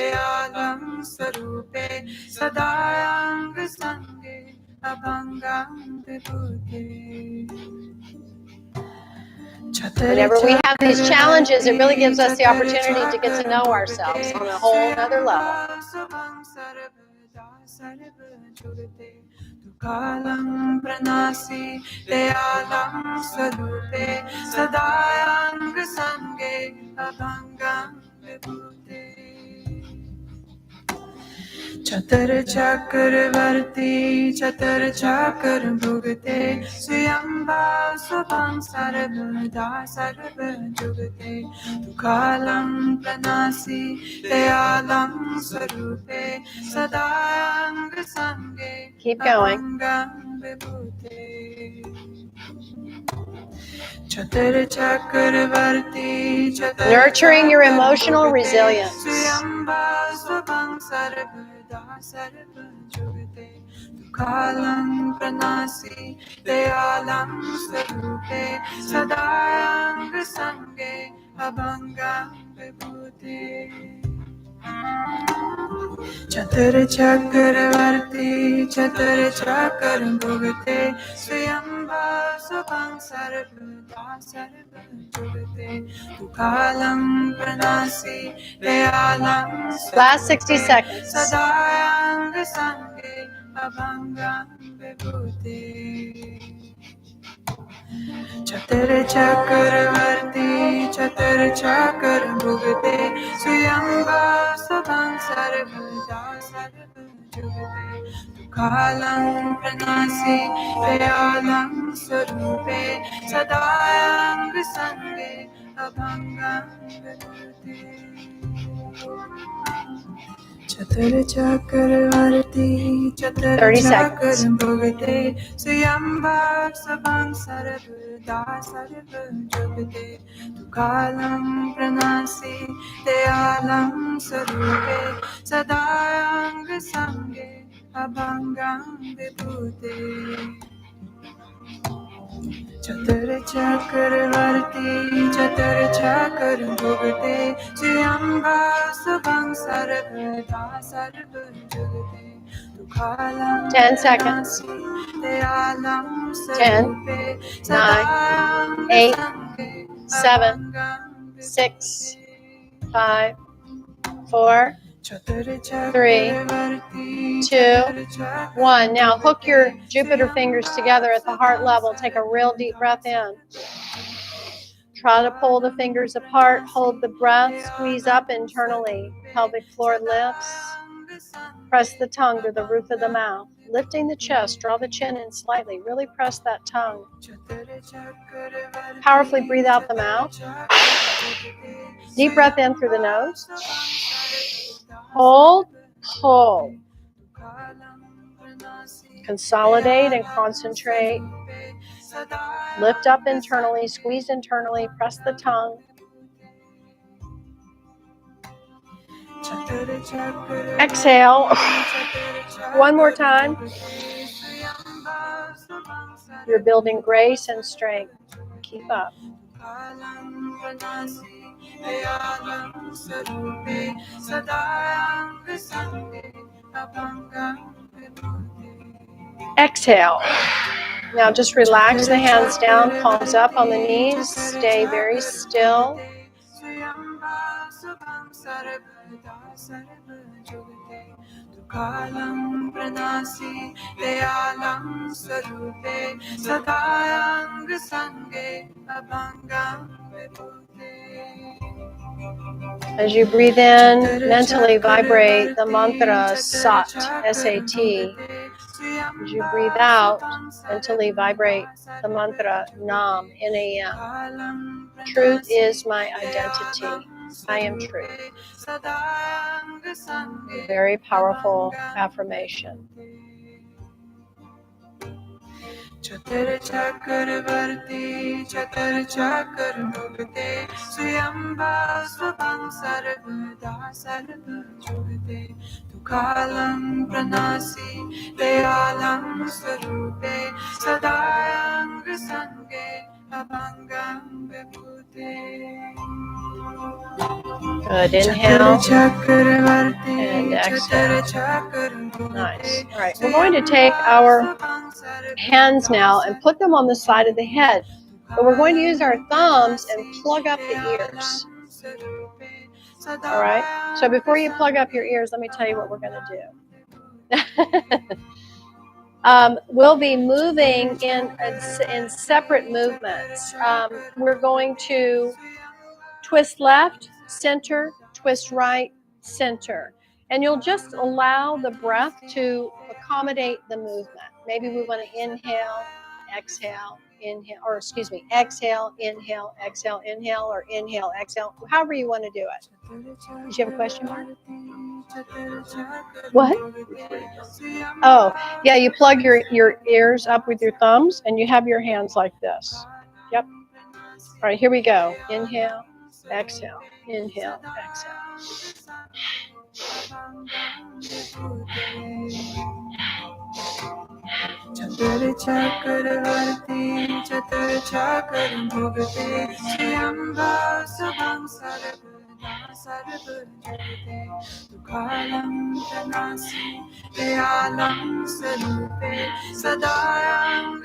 [SPEAKER 1] Whenever we have these challenges, it really gives us the opportunity to get to know ourselves on a whole other level.
[SPEAKER 4] Chatur Chakravarti Chatur Chakra Bhugate Swayambha Swabham Sarvada Sarva Jugate Tukalam Pranasi Dayalam Swarupe Sadang Sange
[SPEAKER 1] Keep going.
[SPEAKER 4] Abhangam Vibhute Chatur Chakravarti Chatur
[SPEAKER 1] Nurturing your emotional resilience.
[SPEAKER 4] Swayambha Swabham Sarvada Sarva Jugate Tukalam Pranasi Dayalam Swarupe Sadang Sange Abhangam Vibhute Chatur Chakravarti Chatur Chakra Bhugate Swayambha Swabham Sarvada Sarva Jugate Tukalam Pranasi Dayalam
[SPEAKER 1] Last 60 seconds.
[SPEAKER 4] Sadang Sange Abhangam Vibhute Chatur Chakravarti Chatur Chakra Bhugate Swayambha Swabham Sarvada Sarva Jugate Tukalam Pranasi Dayalam Swarupe Sadang Sange Abhangam Vibhute Chatur Chakravarti Chatur
[SPEAKER 1] 30
[SPEAKER 4] Chakra
[SPEAKER 1] seconds.
[SPEAKER 4] Bhugate Swayambha Swabham Sarvada Sarva Jugate Tukalam Pranasi Dayalam Swarupe Sadang Sange Abhangam Vibhute Chatur Chakravarti Chatur Chakra Bhugate Swayambha Swabham Sarvada Sarva Jugate Tukalam
[SPEAKER 1] 10 seconds.
[SPEAKER 4] Dayalam
[SPEAKER 1] 10,
[SPEAKER 4] Swarupe
[SPEAKER 1] 9,
[SPEAKER 4] Sadang
[SPEAKER 1] 8,
[SPEAKER 4] Sange
[SPEAKER 1] 7,
[SPEAKER 4] Abhangam
[SPEAKER 1] 6,
[SPEAKER 4] Vibhute
[SPEAKER 1] 5, 4,
[SPEAKER 4] Chatur
[SPEAKER 1] 3,
[SPEAKER 4] Chakravarti
[SPEAKER 1] 2,
[SPEAKER 4] Chatur Chakra
[SPEAKER 1] 1. Now hook your Jupiter fingers together at the heart level. Take a real deep breath in. Try to pull the fingers apart. Hold the breath. Squeeze up internally. Pelvic floor lifts. Press the tongue to the roof of the mouth. Lifting the chest. Draw the chin in slightly. Really press that tongue. Powerfully breathe out the mouth. Deep breath in through the nose. Hold. Pull. Consolidate and concentrate. Lift up internally, squeeze internally, press the tongue. Exhale. One more time. You're building grace and strength. Keep up. Exhale. Now just relax the hands down, palms up on the knees. Stay very still. As you breathe in, mentally vibrate the mantra SAT, S-A-T. As you breathe out, mentally vibrate the mantra NAM, N-A-M. Truth is my identity. I am truth. A very powerful affirmation.
[SPEAKER 4] Chatur Chakravarti Chatur Chakra Bhugate Swayambha Swabham Sarvada Sarva Jugate Tukalam Pranasi Dayalam Swarupe Sadang Sange Abhangam Vibhute
[SPEAKER 1] Good. Inhale and exhale. Nice. All right. We're going to take our hands now and put them on the side of the head. But we're going to use our thumbs and plug up the ears. All right. So before you plug up your ears, let me tell you what we're going to do. We'll be moving in separate movements. We're going to twist left, center, twist right, center. And you'll just allow the breath to accommodate the movement. Maybe we want to inhale, exhale, inhale, or excuse me, exhale, inhale, or inhale, exhale, however you want to do it. Did you have a question, Mark? What? Oh, yeah, you plug your ears up with your thumbs and you have your hands like this. Yep. All right, here we go. Inhale, exhale, inhale, exhale.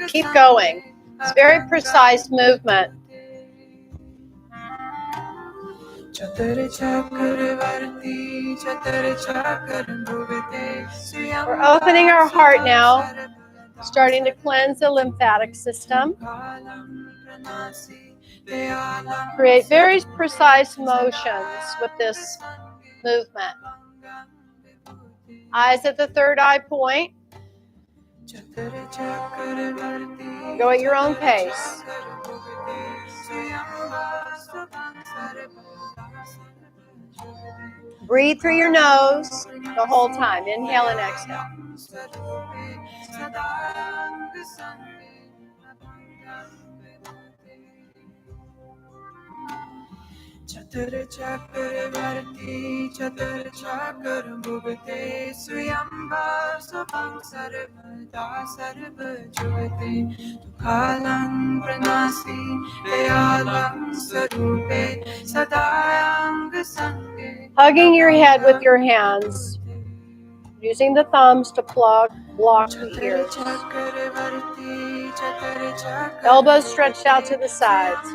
[SPEAKER 1] Keep going. It's very precise movement. We're opening our heart now, starting to cleanse the lymphatic system. Create very precise motions with this movement. Eyes at the third eye point. Go at your own pace. Breathe through your nose the whole time. Inhale and exhale. Hugging your head with your hands, using the thumbs to block the ears. Elbows stretched out to the sides.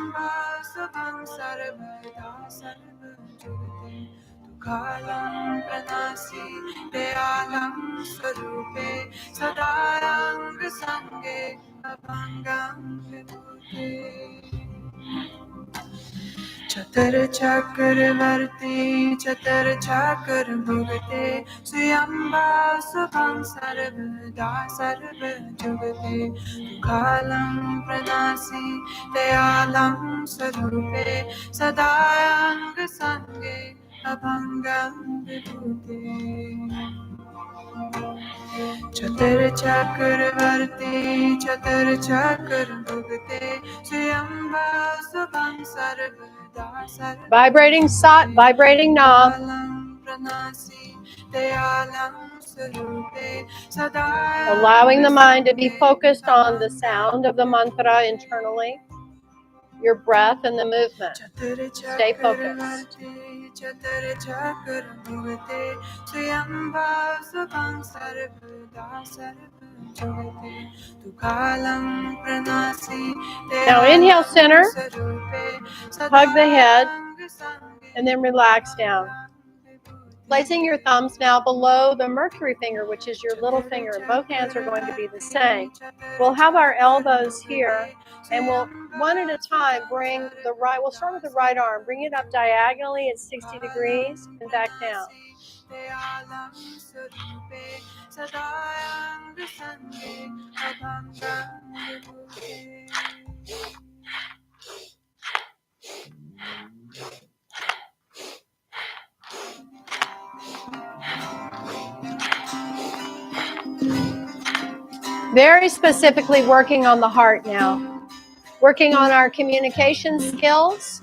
[SPEAKER 1] Vibrating sat, vibrating na. Allowing the mind to be focused on the sound of the mantra internally, your breath and the movement. Stay focused. Now inhale center, hug the head, and then relax down. Placing your thumbs now below the Mercury finger, which is your little finger, and both hands are going to be the same. We'll have our elbows here, and we'll, one at a time, bring the right, we'll start with the right arm, bring it up diagonally at 60 degrees, and back down. Very specifically working on the heart now. Working on our communication skills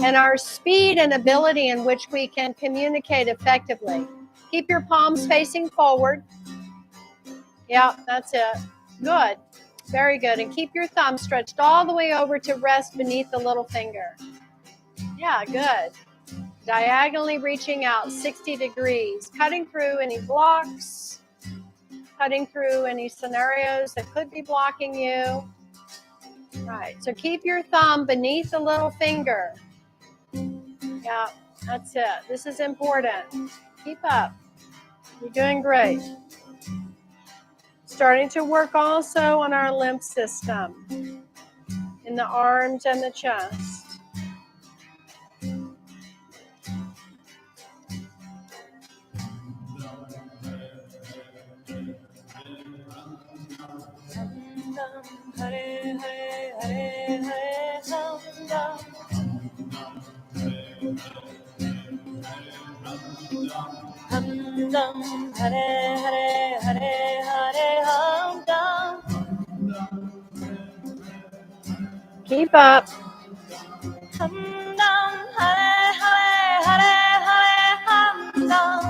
[SPEAKER 1] and our speed and ability in which we can communicate effectively. Keep your palms facing forward. Yeah, that's it. Good. Very good. And keep your thumb stretched all the way over to rest beneath the little finger. Yeah, good. Diagonally reaching out 60 degrees, cutting through any blocks, cutting through any scenarios that could be blocking you. Right, so keep your thumb beneath the little finger. Yeah, that's it. This is important. Keep up. You're doing great. Starting to work also on our lymph system in the arms and the chest.
[SPEAKER 4] Hare Hare Hare Hare Ram Ram. Ham Dam Hare Hare Hare Hare Ham Dam.
[SPEAKER 1] Keep up.
[SPEAKER 4] Ham Dam Hare Hare Hare Hare Ham Dam.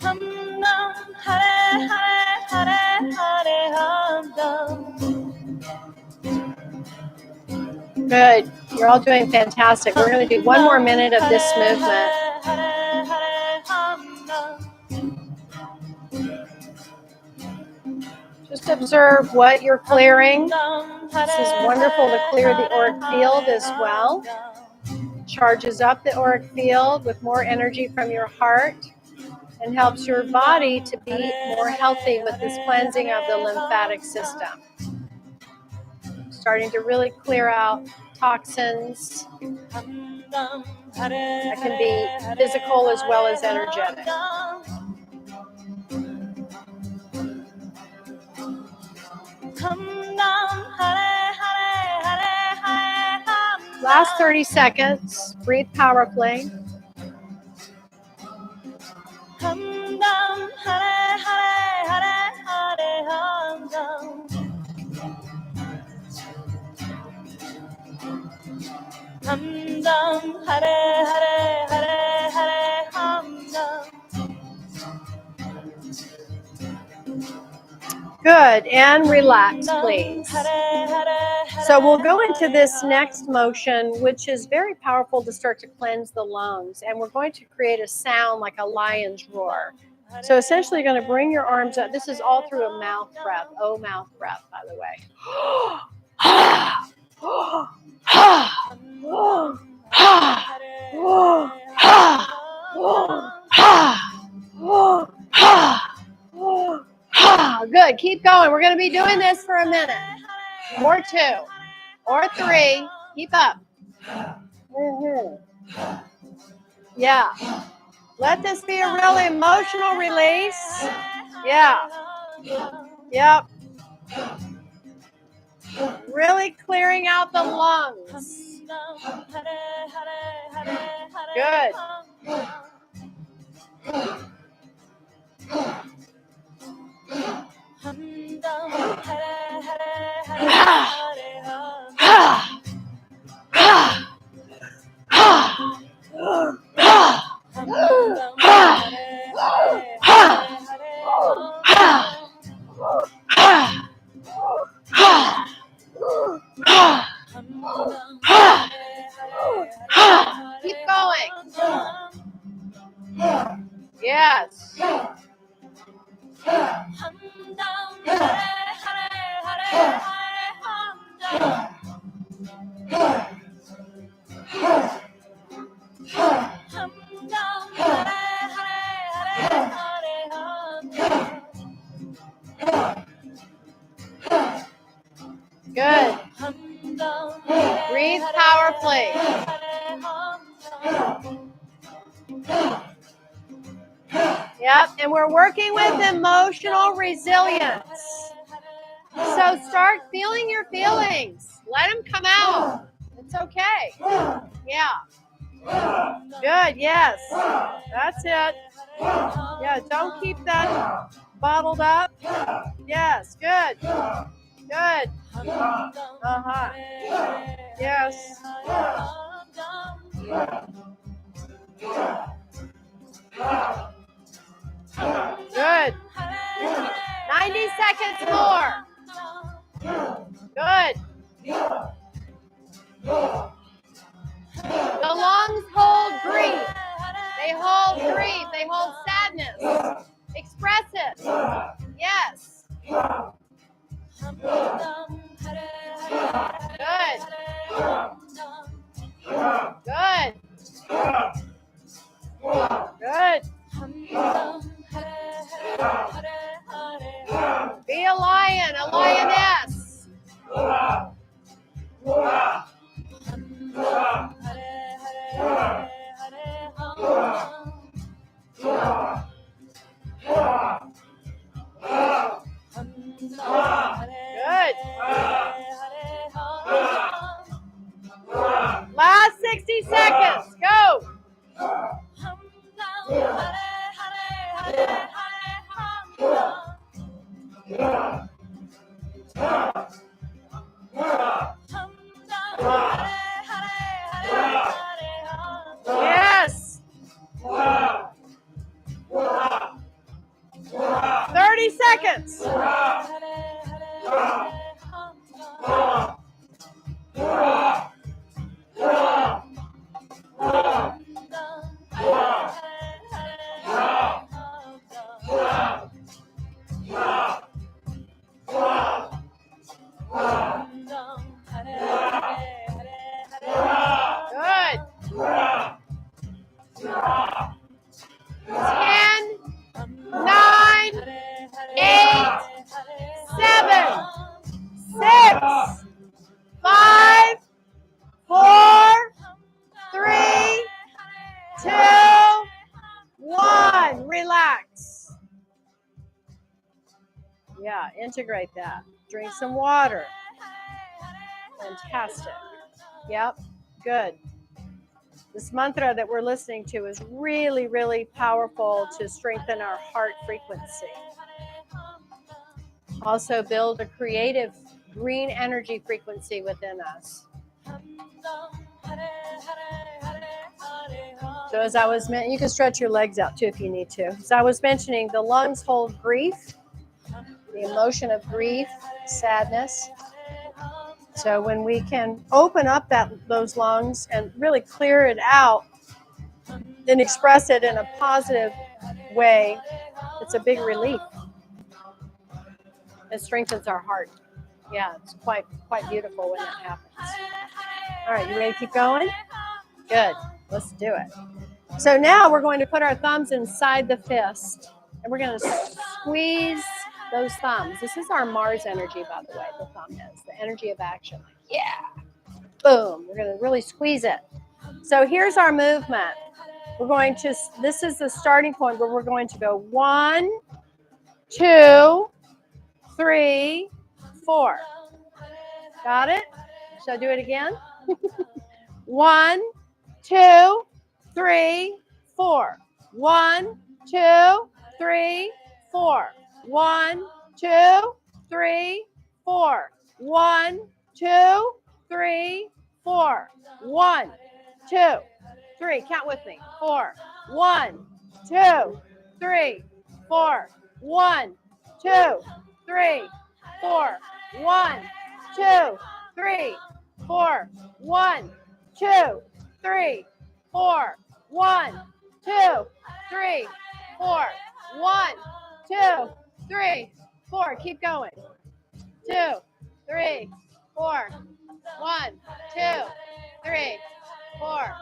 [SPEAKER 4] Ham Dam Hare Hare Hare Hare Ham Dam.
[SPEAKER 1] Good. You're all doing fantastic. We're going to do one more minute of this movement. Just observe what you're clearing. This is wonderful to clear the auric field as well. Charges up the auric field with more energy from your heart and helps your body to be more healthy with this cleansing of the lymphatic system. Starting to really clear out toxins that can be physical as well as energetic. Last 30 seconds. Breathe powerfully.
[SPEAKER 4] Hamdam Hare Hare Hare Hare Hamdam.
[SPEAKER 1] Good, and relax, please. So we'll go into this next motion, which is very powerful to start to cleanse the lungs, and we're going to create a sound like a lion's roar. So essentially you're going to bring your arms up. This is all through a mouth breath. Oh, mouth breath, by the way. Good. Keep going. We're going to be doing this for a minute or two or three. Keep up. Yeah. Let this be a really emotional release. Yeah. Yep. Really clearing out the lungs. Good. Keep going. Yes. Good. Breathe powerfully. Yep, and we're working with emotional resilience. So start feeling your feelings. Let them come out. It's okay. Yeah. Good, yes. That's it. Yeah, don't keep that bottled up. Yes, good. Good. Uh-huh. Yes. Good. 90 seconds more. Good. The lungs hold grief. They hold grief. They hold sadness. Express it. Yes. Good. Good. Good. Be a lion, a lioness. Good. Last 60 seconds. Go. Yes. 30 seconds. Good. 10, 9, 8, 7, 6, 5, 4, 3, 2, 1. Relax. Yeah, integrate that. Drink some water. Fantastic. Yep, good. This mantra that we're listening to is really, really powerful to strengthen our heart frequency. Also build a creative green energy frequency within us. So as I was mentioning, you can stretch your legs out too if you need to. As I was mentioning, the lungs hold grief, the emotion of grief, sadness. So when we can open up those lungs and really clear it out, then express it in a positive way, it's a big relief. It strengthens our heart. Yeah, it's quite beautiful when that happens. All right, you ready to keep going? Good. Let's do it. So now we're going to put our thumbs inside the fist, and we're going to squeeze those thumbs. This is our Mars energy, by the way, the thumb is, the energy of action. Yeah. Boom. We're going to really squeeze it. So here's our movement. We're going to, this is the starting point where we're going to go 1, 2, 3, 4. Got it? Should I do it again? 1, 2, 3, 4. 1, 2, 3, 4. 1, 2, 3, 4. 1, 2, 3, 4. 1, 2, 3. Count with me. 4. 1, 2, 3, 4. 1, 2, 3, 4. 1, 2, 3, 4. 1, 2, 3, 4. 1, 2, 3, 4. 1, 2, 3, 4. Keep going. 2, 3, 4. 1, 2, 3, 4.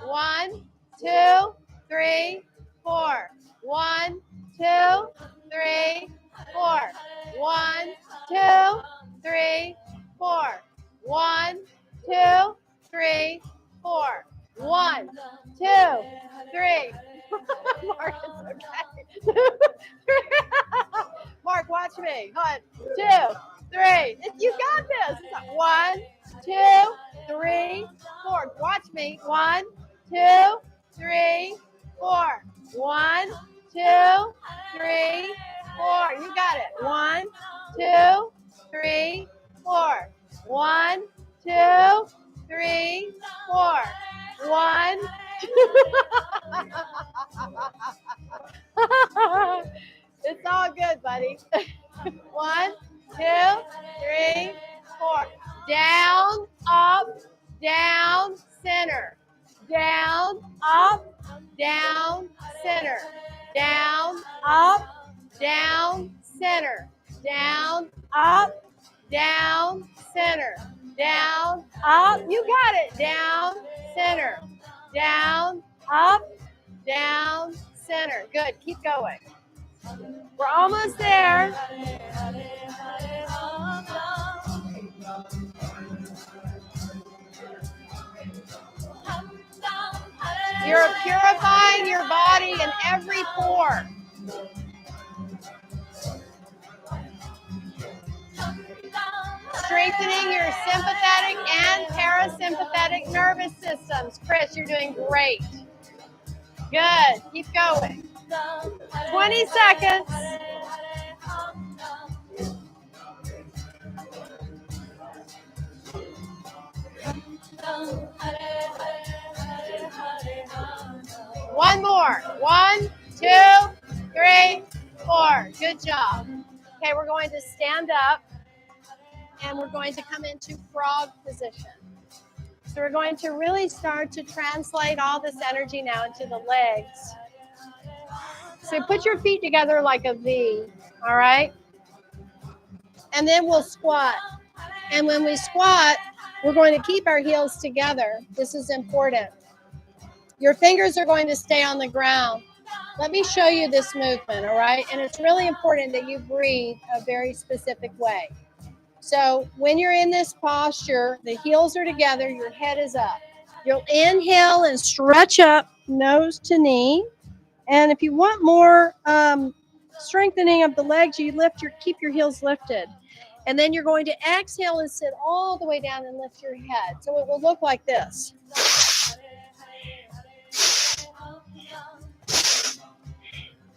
[SPEAKER 1] 1, 2, 3, 4. 1, 2, 3, 4. 1, 2, 3, 4. 1, 2, 3, 4. 1, 2, 3. Mark, it's okay. Mark, watch me. 1, 2, 3. You got this. 1, 2, 3, 4. Watch me. 1, 2, 3, 4. 1, 2, 3, 4. You got it. 1, 2, 3, 4. 1, 2, 3, 4. 1. It's all good, buddy. 1, 2, 3, 4. Down. down, center, down, up, down, center, down, up, down, center, down, up. You got it. Down, center, down, up, down, center. Good. Keep going. We're almost there. You're purifying your body in every pore. Strengthening your sympathetic and parasympathetic nervous systems. Chris, you're doing great. Good. Keep going. 20 seconds. One more. 1, 2, 3, 4. Good job. Okay, we're going to stand up and we're going to come into frog position. So we're going to really start to translate all this energy now into the legs. So put your feet together like a V, all right? And then we'll squat. And when we squat, we're going to keep our heels together. This is important. Your fingers are going to stay on the ground. Let me show you this movement, all right? And it's really important that you breathe a very specific way. So when you're in this posture, the heels are together, your head is up. You'll inhale and stretch up nose to knee. And if you want more strengthening of the legs, you keep your heels lifted. And then you're going to exhale and sit all the way down and lift your head. So it will look like this.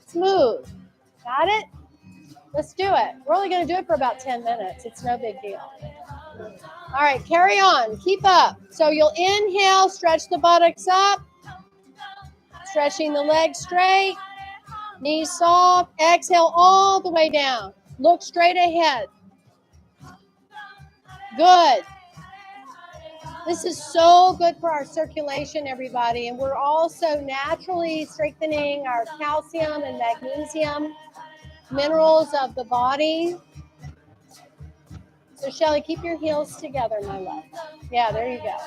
[SPEAKER 1] Smooth. Got it? Let's do it. We're only going to do it for about 10 minutes. It's no big deal. All right, carry on. Keep up. So you'll inhale, stretch the buttocks up, stretching the legs straight, knees soft. Exhale all the way down. Look straight ahead. Good. This is so good for our circulation, everybody. And we're also naturally strengthening our calcium and magnesium minerals of the body. So, Shelly, keep your heels together, my love. Yeah, there you go.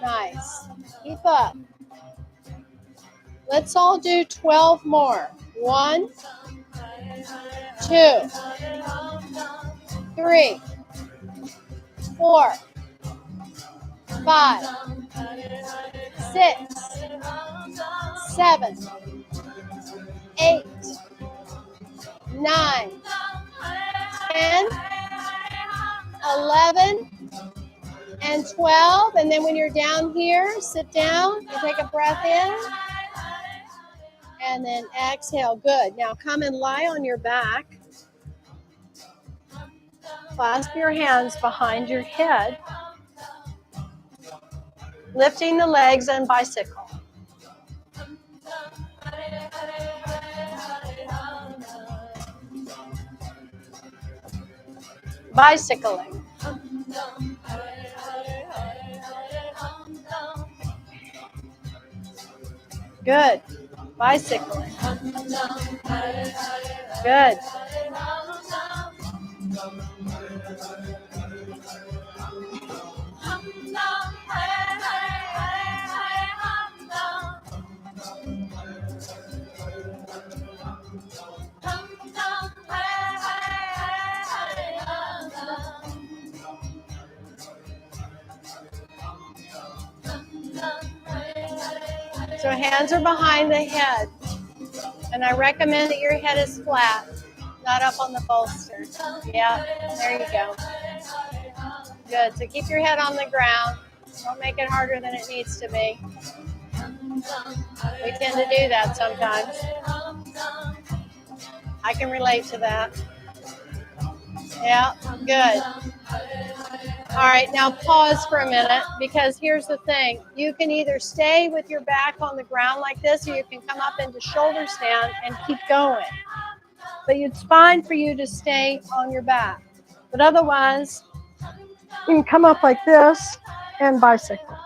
[SPEAKER 1] Nice. Keep up. Let's all do 12 more. 1, 2, 3, 4, 5, 6, 7, 8, 9, 10, 11, and 12. And then when you're down here, sit down and take a breath in. And then exhale. Good. Now come and lie on your back. Clasp your hands behind your head. Lifting the legs and bicycle. Bicycling. Good. Bicycling. Good. So hands are behind the head. And I recommend that your head is flat, not up on the bolster. Yeah, there you go. Good. So keep your head on the ground. Don't make it harder than it needs to be. We tend to do that sometimes. I can relate to that. Yeah, good. All right, now pause for a minute, because here's the thing. You can either stay with your back on the ground like this, or you can come up into shoulder stand and keep going. But it's fine for you to stay on your back. But otherwise, you can come up like this and bicycle.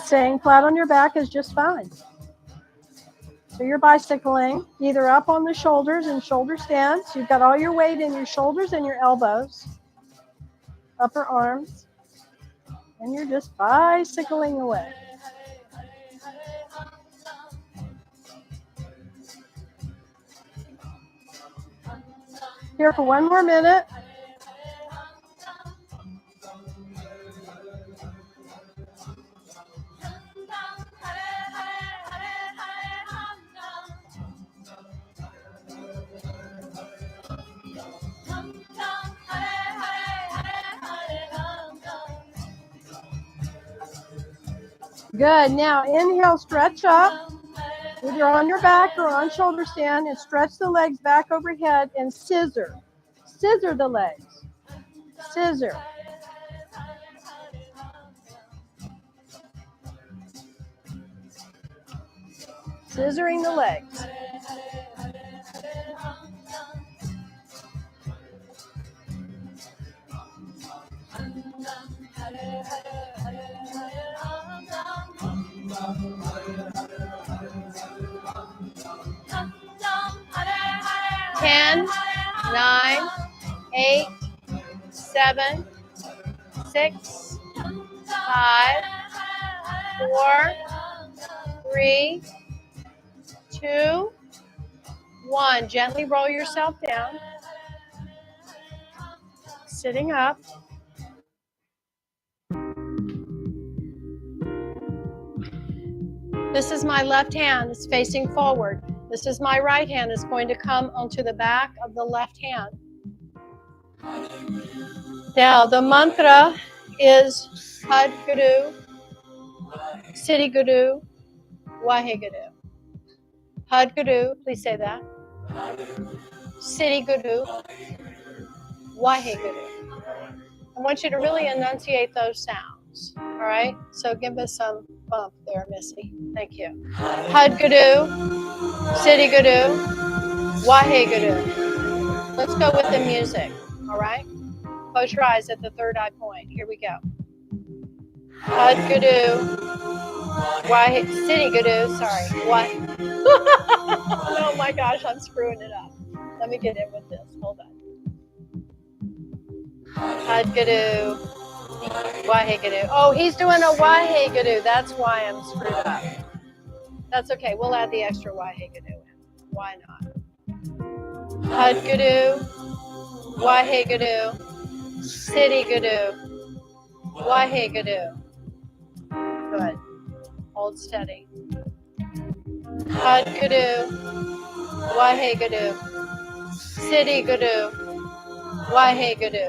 [SPEAKER 1] Balancing flat on your back is just fine. So you're bicycling either up on the shoulders in shoulder stance. You've got all your weight in your shoulders and your elbows, upper arms, and you're just bicycling away. Here for one more minute. Good. Now inhale, stretch up, either on your back or on shoulder stand, and stretch the legs back overhead and scissor. Scissor the legs. Scissor. Scissoring the legs. Ten, 9, 8, 7, 6, 5, 4, 3, 2, 1. Gently roll yourself down. Sitting up. This is my left hand. It's facing forward. This is my right hand. It's going to come onto the back of the left hand. Now, the mantra is Had Guru, Siddhi Guru, Waheguru. Had Guru, please say that. Siddhi Guru, Waheguru. I want you to really enunciate those sounds. All right? So give us some bump there, Missy. Thank you. Had Guru, Siddhi Guru, Waheguru. Let's go with the music. All right? Close your eyes at the third eye point. Here we go. Had Guru, Siddhi Guru, sorry. What? Oh my gosh, I'm screwing it up. Let me get in with this. Hold on. Had Guru, Waheguru. Oh, he's doing a Waheguru. That's why I'm screwed up. That's okay. We'll add the extra Waheguru in. Why not? Had Guru, Waheguru, Siddhi Guru, Waheguru. Good. Hold steady. Had Guru, Waheguru, Siddhi Guru, Waheguru.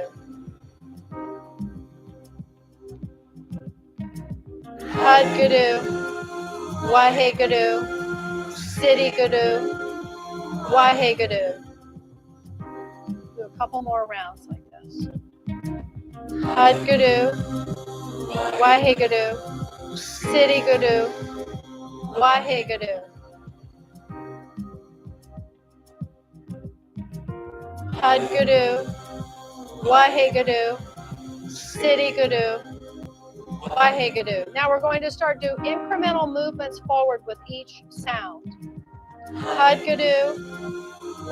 [SPEAKER 1] Had Guru, Waheguru, Siddhi Guru, Waheguru. Do a couple more rounds like this. Had Guru, Waheguru, Siddhi Guru, Waheguru. Had Guru, Waheguru, Siddhi Guru, Waheguru. Now we're going to start do incremental movements forward with each sound. Had Guru,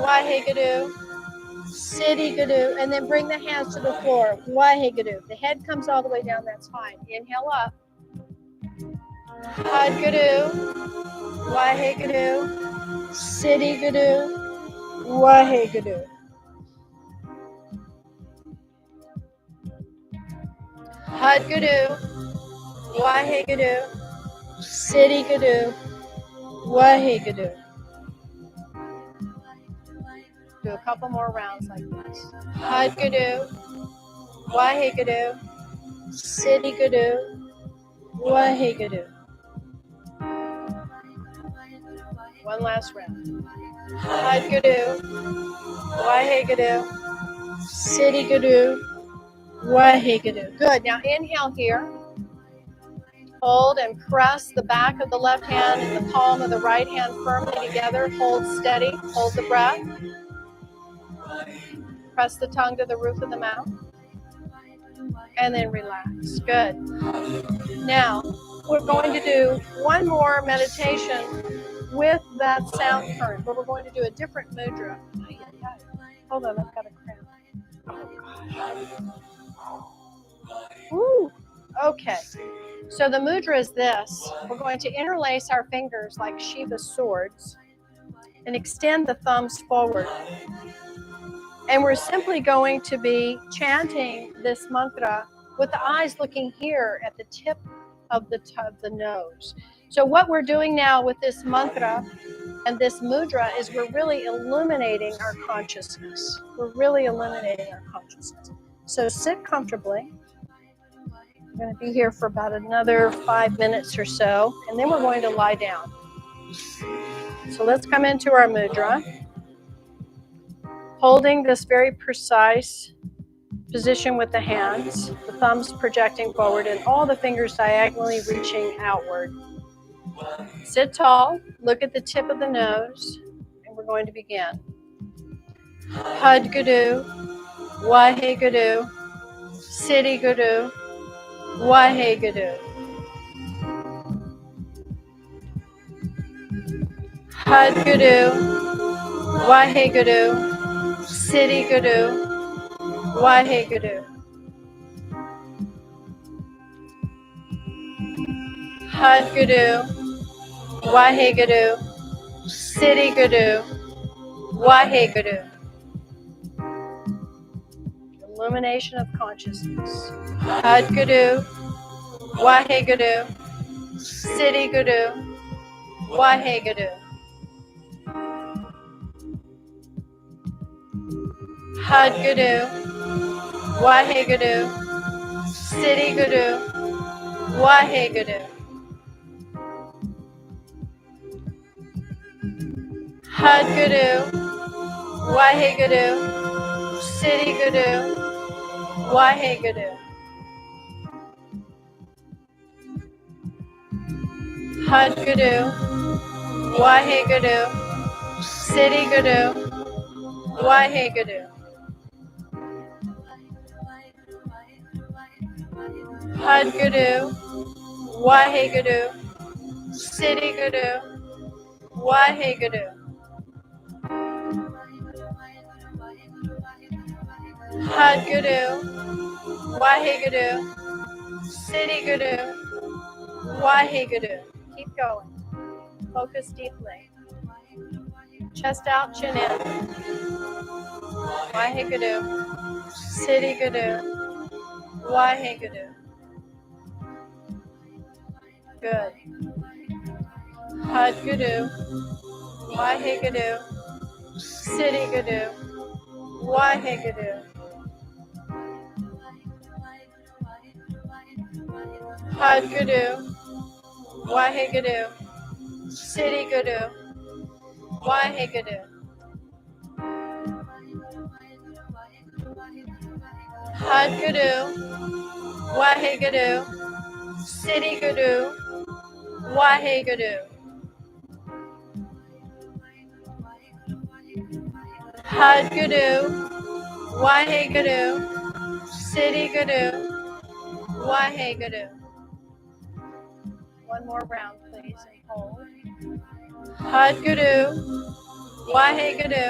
[SPEAKER 1] Waheguru, Siddhi Guru, and then bring the hands to the floor. Waheguru. The head comes all the way down, that's fine. Inhale up. Had Guru, Waheguru, Siddhi Guru, Waheguru. Had Guru, Waheguru, Siddhi Guru, Waheguru. Do a couple more rounds like this. Had Guru, Waheguru, Siddhi Guru, Waheguru. One last round. Had Guru, Waheguru, Siddhi Guru, Waheguru. Good. Now inhale here. Hold and press the back of the left hand and the palm of the right hand firmly together. Hold steady. Hold the breath. Press the tongue to the roof of the mouth. And then relax. Good. Now, we're going to do one more meditation with that sound current, but we're going to do a different mudra. Hold on, I've got a cramp. Oh, gosh. Woo. Okay. So the mudra is this. We're going to interlace our fingers like Shiva's swords and extend the thumbs forward. And we're simply going to be chanting this mantra with the eyes looking here at the tip of the nose. So what we're doing now with this mantra and this mudra is we're really illuminating our consciousness. We're really illuminating our consciousness. So sit comfortably. I'm going to be here for about another 5 minutes or so, and then we're going to lie down. So let's come into our mudra, holding this very precise position with the hands, the thumbs projecting forward, and all the fingers diagonally reaching outward. Sit tall, look at the tip of the nose, and we're going to begin. Hudgadu, Wahegadu, Siddhigadu, Wahegadu. Hudgadu, Wahegadu, Siddhigadu, Wahegadu. Hudgadu, Wahegadu, Siddhigadu, Wahegadu. Illumination of consciousness. Hudgadu, Wahegadu, Siddhigadu, Wahegadu. Hudgadu, Wahegadu, Siddhigadu, Wahegadu. Hudgadu, Wahegadu, Siddhigadu, Wahegadu. Hudgadu, Wahegadu, Siddhigadu, Wahegadu. Hudgadu, Wahegadu, Siddhigadu, Wahegadu. Hudgadu, Wahegadu, Siddhigadu, Wahegadu. Keep going. Focus deeply. Chest out, chin in. Wahegadu, Siddhigadu, Wahegadu. Good. Hudgadu, Wahegadu, Siddhigadu, Wahegadu. Hudgadu, Wahegadu, Siddhigadu, Wahegadu. Hudgadu, Wahegadu, Siddhigadu, Wahegadu. Hudgadu, Wahegadu, Siddhigadu, Wahegadu. One more round, please, and hold. Hudgadu, Wahegadu,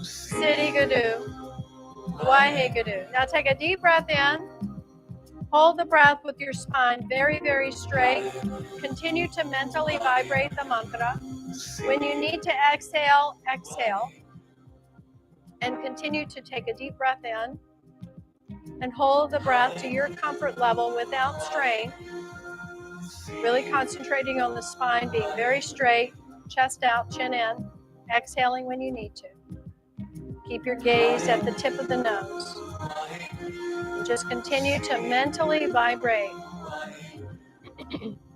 [SPEAKER 1] Siddhigadu, Wahegadu. Now take a deep breath in. Hold the breath with your spine very, very straight. Continue to mentally vibrate the mantra. When you need to exhale, exhale. And continue to take a deep breath in. And hold the breath to your comfort level without strain. Really concentrating on the spine, being very straight, chest out, chin in, exhaling when you need to. Keep your gaze at the tip of the nose. And just continue to mentally vibrate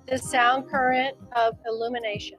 [SPEAKER 1] this sound current of illumination.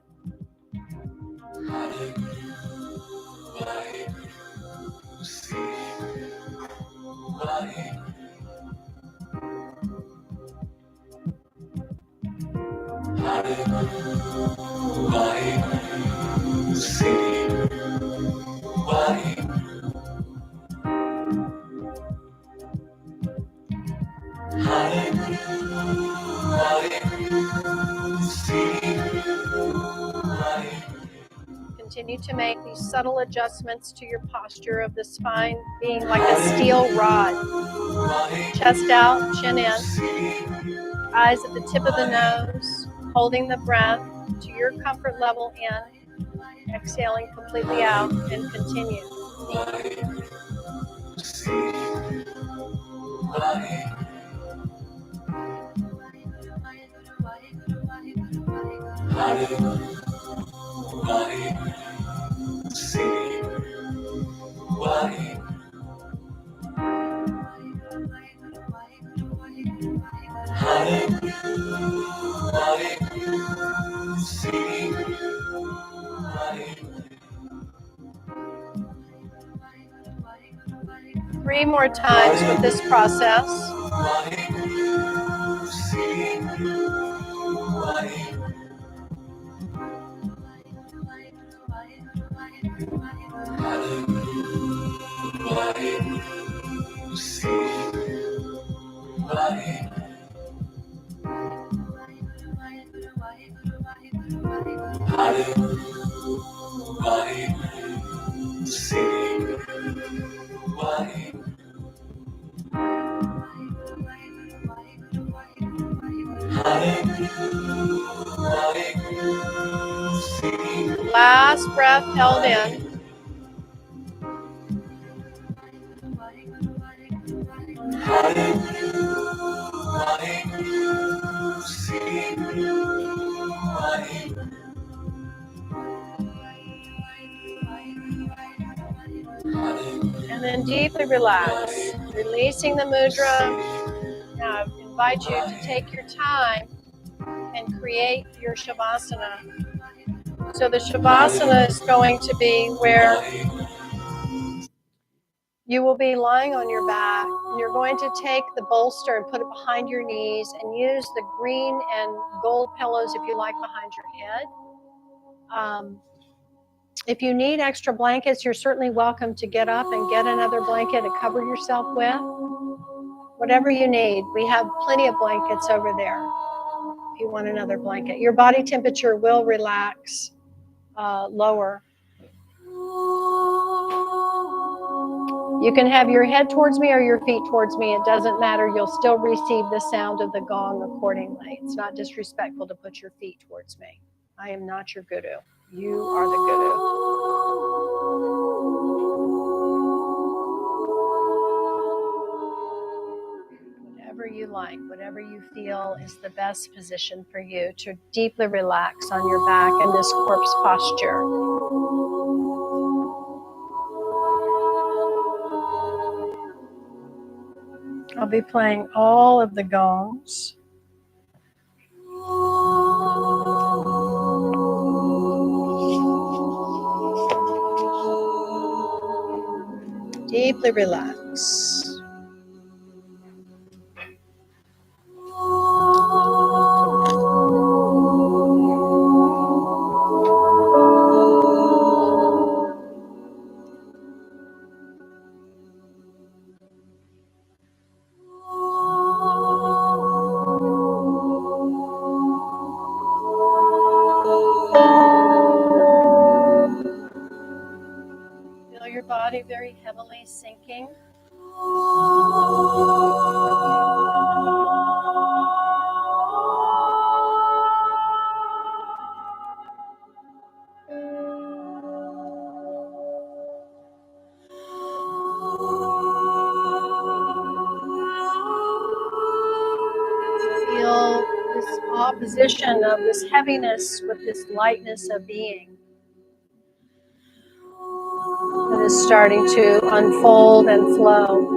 [SPEAKER 1] Continue to make these subtle adjustments to your posture of the spine being like a steel rod. Chest out, chin in, eyes at the tip of the nose, holding the breath to your comfort level in, exhaling completely out, and continue. Three more times with this process. Last breath held in. And then deeply relax, releasing the mudra. Now I invite you to take your time and create your Shavasana. So the Shavasana is going to be where you will be lying on your back, and you're going to take the bolster and put it behind your knees and use the green and gold pillows if you like behind your head. If you need extra blankets, you're certainly welcome to get up and get another blanket to cover yourself with. Whatever you need, we have plenty of blankets over there if you want another blanket. Your body temperature will relax lower. You can have your head towards me or your feet towards me. It doesn't matter. You'll still receive the sound of the gong accordingly. It's not disrespectful to put your feet towards me. I am not your guru. You are the guru. Whatever you like, whatever you feel is the best position for you to deeply relax on your back in this corpse posture. I'll be playing all of the gongs. Deeply relax. Feel your body very heavily sinking. Feel this opposition of this heaviness with this lightness of being that is starting to unfold and flow.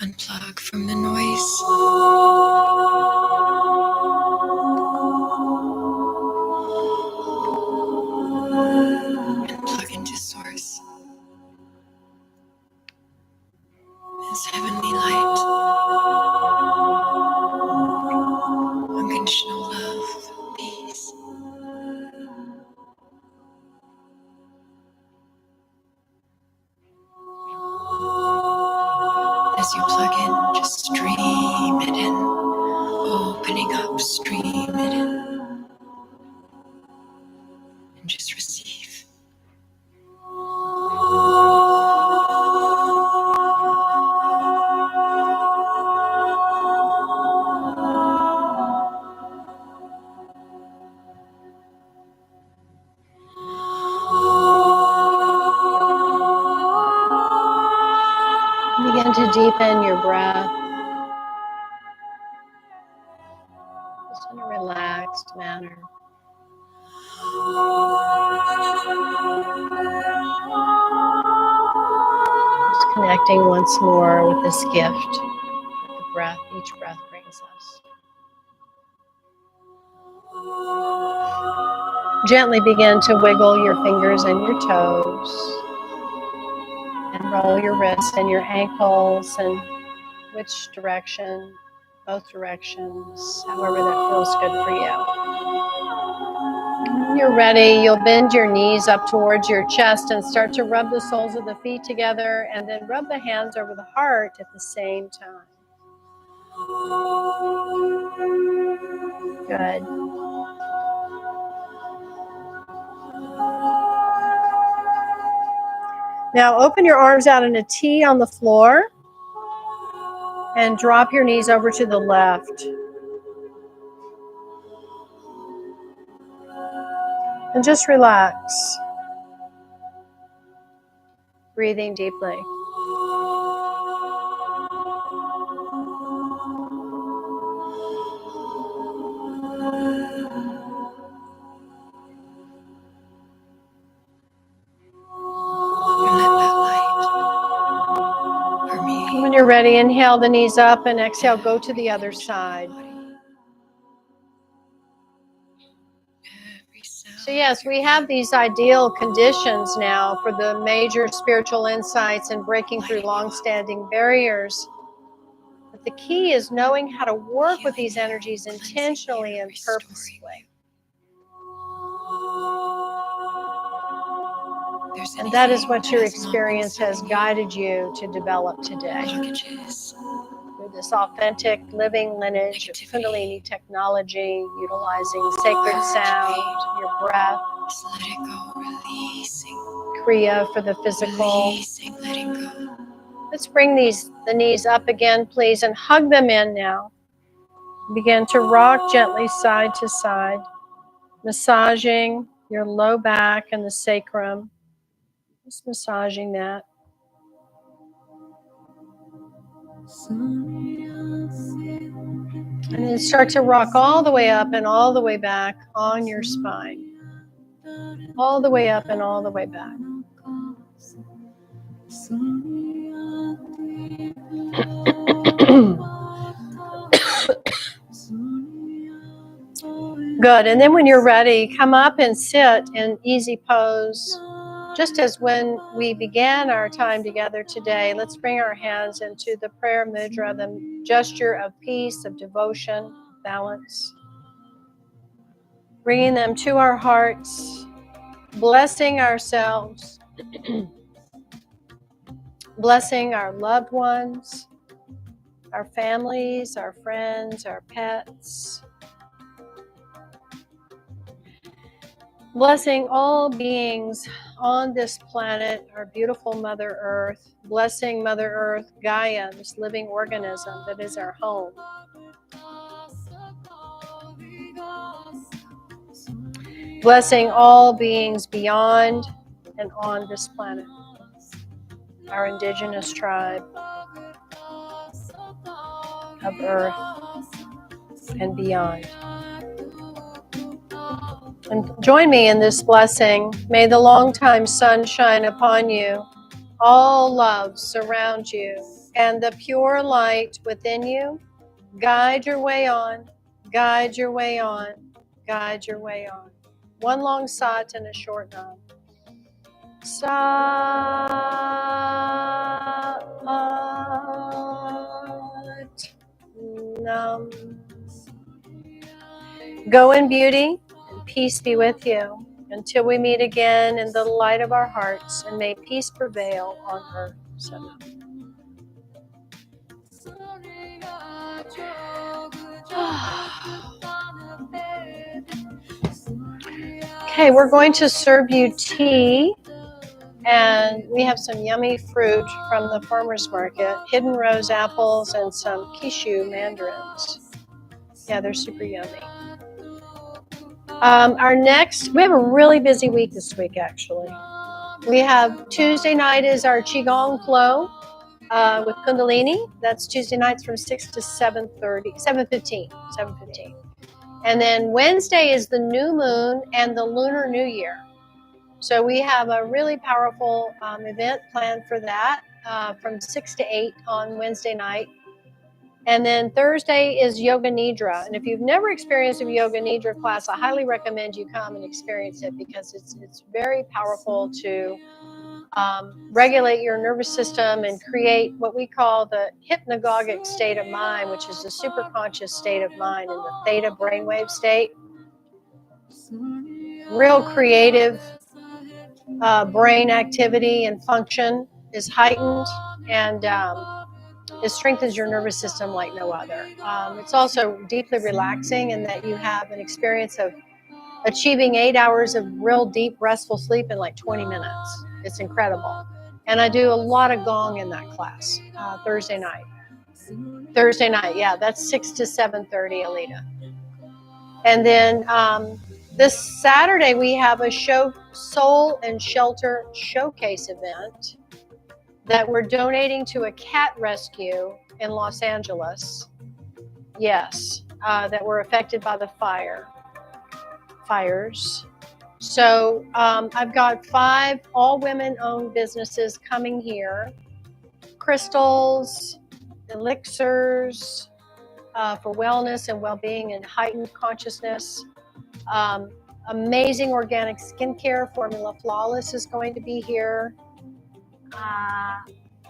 [SPEAKER 5] Unplug from the noise. And plug into Source. His heavenly light. Unconditional love, peace. as you plug in, just stream it in, opening up, stream it in, and just receive.
[SPEAKER 1] Begin to deepen your breath. Just in a relaxed manner. Just connecting once more with this gift that the breath, each breath brings us. Gently begin to wiggle your fingers and your toes, and roll your wrists and your ankles, and which direction, both directions, however that feels good for you. When you're ready, you'll bend your knees up towards your chest and start to rub the soles of the feet together, and then rub the hands over the heart at the same time. Good. Now open your arms out in a T on the floor and drop your knees over to the left. And just relax. Breathing deeply. When you're ready, inhale the knees up and exhale, go to the other side. So yes, we have these ideal conditions now for the major spiritual insights and breaking through long-standing barriers. But the key is knowing how to work with these energies intentionally and purposefully. And that is what your experience has guided you to develop today. Through this authentic living lineage of Kundalini technology, utilizing sacred sound, your breath, Kriya for the physical. Let's bring the knees up again, please, and hug them in now. Begin to rock gently side to side, massaging your low back and the sacrum. Just massaging that. And then start to rock all the way up and all the way back on your spine. All the way up and all the way back. Good. And then when you're ready, come up and sit in easy pose. Just as when we began our time together today, let's bring our hands into the prayer mudra, the gesture of peace, of devotion, balance. Bringing them to our hearts, blessing ourselves, blessing our loved ones, our families, our friends, our pets. Blessing all beings on this planet, our beautiful Mother Earth. Blessing Mother Earth, Gaia, this living organism that is our home. Blessing all beings beyond and on this planet. Our indigenous tribe of Earth and beyond. And join me in this blessing. May the long-time sun shine upon you. All love surround you. And the pure light within you guide your way on, guide your way on, guide your way on. One long sat and a short nam. Sat nam. Go in beauty. Peace be with you until we meet again in the light of our hearts, and may peace prevail on earth. So. Okay, we're going to serve you tea, and we have some yummy fruit from the farmer's market, hidden rose apples and some kishu mandarins. Yeah, they're super yummy. We have a really busy week this week, actually. We have Tuesday night is our Qigong flow with Kundalini. That's Tuesday nights from 6 to 7:15. And then Wednesday is the new moon and the Lunar New Year. So we have a really powerful event planned for that from 6 to 8 on Wednesday night. And then Thursday is Yoga Nidra. And if you've never experienced a Yoga Nidra class, I highly recommend you come and experience it because it's very powerful to regulate your nervous system and create what we call the hypnagogic state of mind, which is the superconscious state of mind in the theta brainwave state. Real creative brain activity and function is heightened, and it strengthens your nervous system like no other. It's also deeply relaxing in that you have an experience of achieving 8 hours of real deep restful sleep in like 20 minutes. It's incredible. And I do a lot of gong in that class Thursday night. Yeah, that's 6 to 7:30, Alita. And then this Saturday we have a Soul and Shelter showcase event that we're donating to a cat rescue in Los Angeles. Yes, that were affected by the fires. So I've got 5 all women-owned businesses coming here. Crystals, elixirs for wellness and well-being and heightened consciousness. Amazing organic skincare. Formula Flawless is going to be here.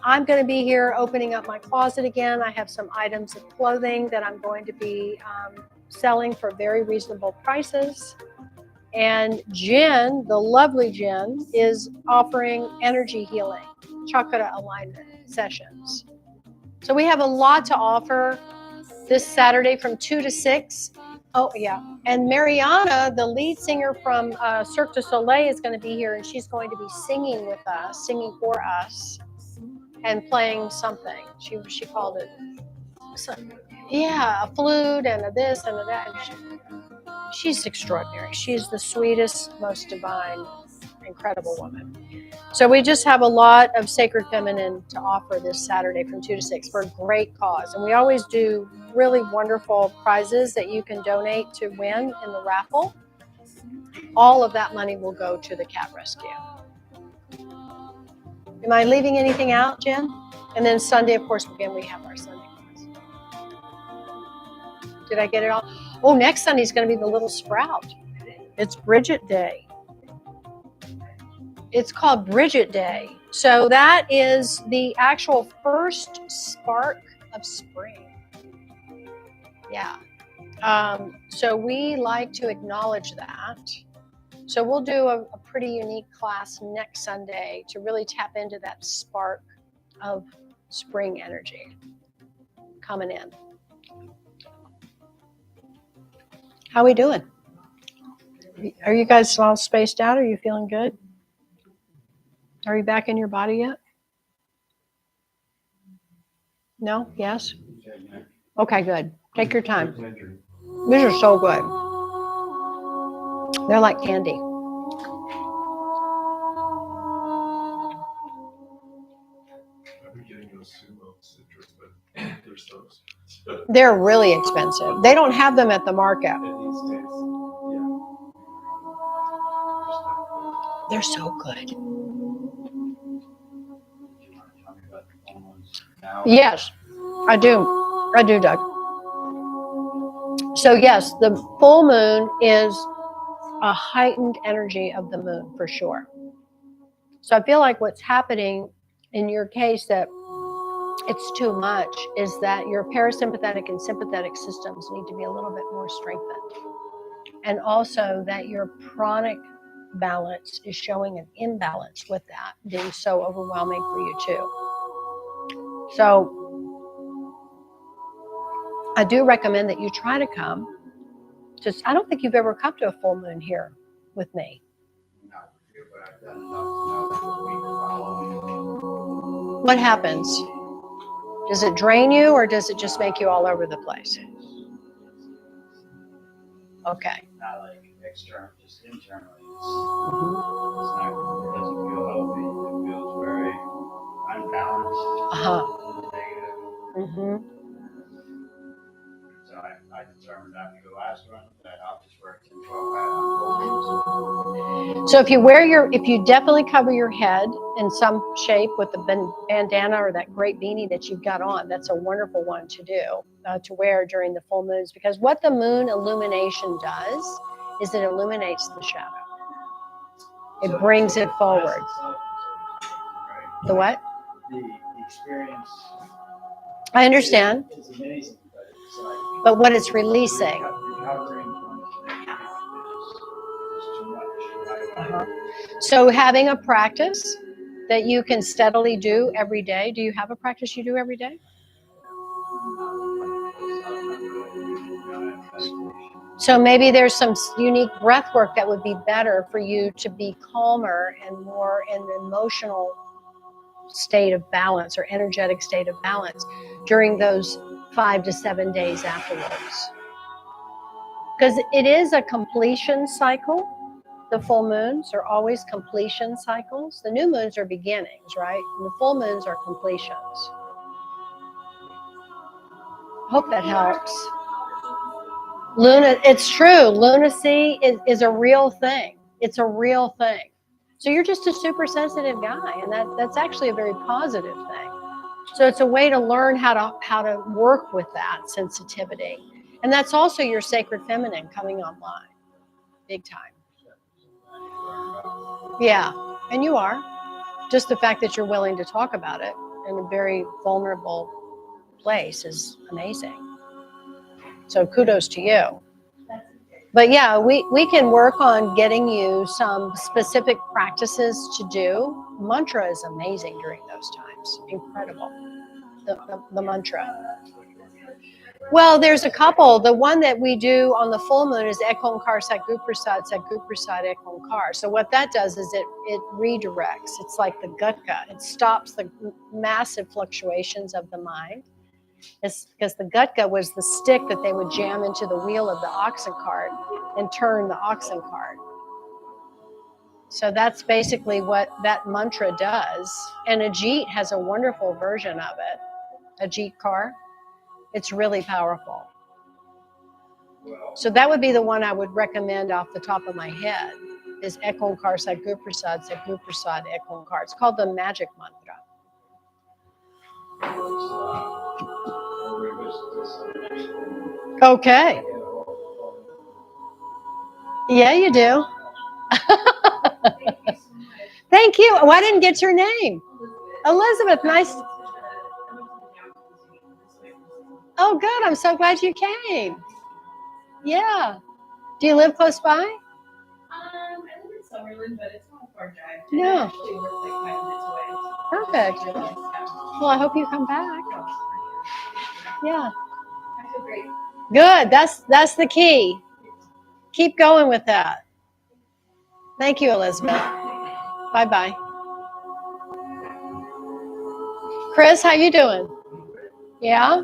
[SPEAKER 1] I'm going to be here opening up my closet again. I have some items of clothing that I'm going to be selling for very reasonable prices. And Jen, the lovely Jen, is offering energy healing, chakra alignment sessions. So we have a lot to offer this Saturday from 2 to 6. Oh, yeah. And Mariana, the lead singer from Cirque du Soleil, is going to be here, and she's going to be singing with us, singing for us, and playing something. She called it, a flute and a this and a that. She's extraordinary. She's the sweetest, most divine, incredible woman. So we just have a lot of sacred feminine to offer this Saturday from 2 to 6 for a great cause. And we always do really wonderful prizes that you can donate to win in the raffle. All of that money will go to the cat rescue. Am I leaving anything out, Jen? And then Sunday, of course, again, we have our Sunday class. Did I get it all? Oh, next Sunday is going to be the Little Sprout. It's Bridget Day. It's called Bridget Day. So that is the actual first spark of spring. Yeah. So we like to acknowledge that. So we'll do a pretty unique class next Sunday to really tap into that spark of spring energy coming in. How we doing? Are you guys all spaced out? Are you feeling good? Are you back in your body yet? No? Yes? Okay, good. Take your time. These are so good. They're like candy. They're really expensive. They don't have them at the market. They're so good. Yes, I do. I do, Doug. So yes, the full moon is a heightened energy of the moon for sure. So I feel like what's happening in your case that it's too much is that your parasympathetic and sympathetic systems need to be a little bit more strengthened. And also that your pranic balance is showing an imbalance with that being so overwhelming for you too. So I do recommend that you try to come. I don't think you've ever come to a full moon here with me.
[SPEAKER 3] Not for you, but I've done enough to know that the week following.
[SPEAKER 1] What happens? Does it drain you or does it just make you all over the place? Okay.
[SPEAKER 3] Not like external, just internally. It's not, it doesn't feel healthy. It feels very unbalanced, negative.
[SPEAKER 1] Mm-hmm.
[SPEAKER 3] So I determined after the last one that I'll just work 10, 12 on full moons.
[SPEAKER 1] So if you definitely cover your head in some shape with the bandana or that great beanie that you've got on, that's a wonderful one to do, to wear during the full moons, because what the moon illumination does is it illuminates the shadow. It brings it forward. The what?
[SPEAKER 3] The experience.
[SPEAKER 1] I understand.
[SPEAKER 3] It's amazing, but it's like.
[SPEAKER 1] But what it's releasing.
[SPEAKER 3] Recovering from it is too much.
[SPEAKER 1] So having a practice that you can steadily do every day. Do you have a practice you do every day? So maybe there's some unique breath work that would be better for you to be calmer and more in an emotional state of balance or energetic state of balance during those 5 to 7 days afterwards. Because it is a completion cycle. The full moons are always completion cycles. The new moons are beginnings, right? And the full moons are completions. Hope that helps. It's true. Lunacy is a real thing. It's a real thing. So you're just a super sensitive guy, and that's actually a very positive thing. So it's a way to learn how to work with that sensitivity. And that's also your sacred feminine coming online. Big time. Yeah, and you are. Just the fact that you're willing to talk about it in a very vulnerable place is amazing. So kudos to you. But yeah, we can work on getting you some specific practices to do. Mantra is amazing during those times. Incredible. The mantra. Well, there's a couple. The one that we do on the full moon is Ek Onkar Sat Gur Prasad Ek Onkar. So what that does is it redirects. It's like the gutka. It stops the massive fluctuations of the mind. It's because the gutka was the stick that they would jam into the wheel of the oxen cart and turn the oxen cart. So that's basically what that mantra does. And Ajit has a wonderful version of it. Ajit Kaur. It's really powerful. So that would be the one I would recommend off the top of my head is Ek Onkar Sat Gur Prasad Ek Onkar. It's called the magic mantra. Okay. Yeah, you do. Thank you. Oh, I didn't get your name. Elizabeth, nice. Oh, good. I'm so glad you came. Yeah. Do you live close by?
[SPEAKER 2] I live in Summerlin, but it's not a far drive.
[SPEAKER 1] No.
[SPEAKER 2] I actually work like 5 minutes away.
[SPEAKER 1] Perfect. Well, I hope you come back. Yeah.
[SPEAKER 2] I feel great.
[SPEAKER 1] Good. That's the key. Keep going with that. Thank you, Elizabeth. Bye-bye. Chris, how you doing? Yeah?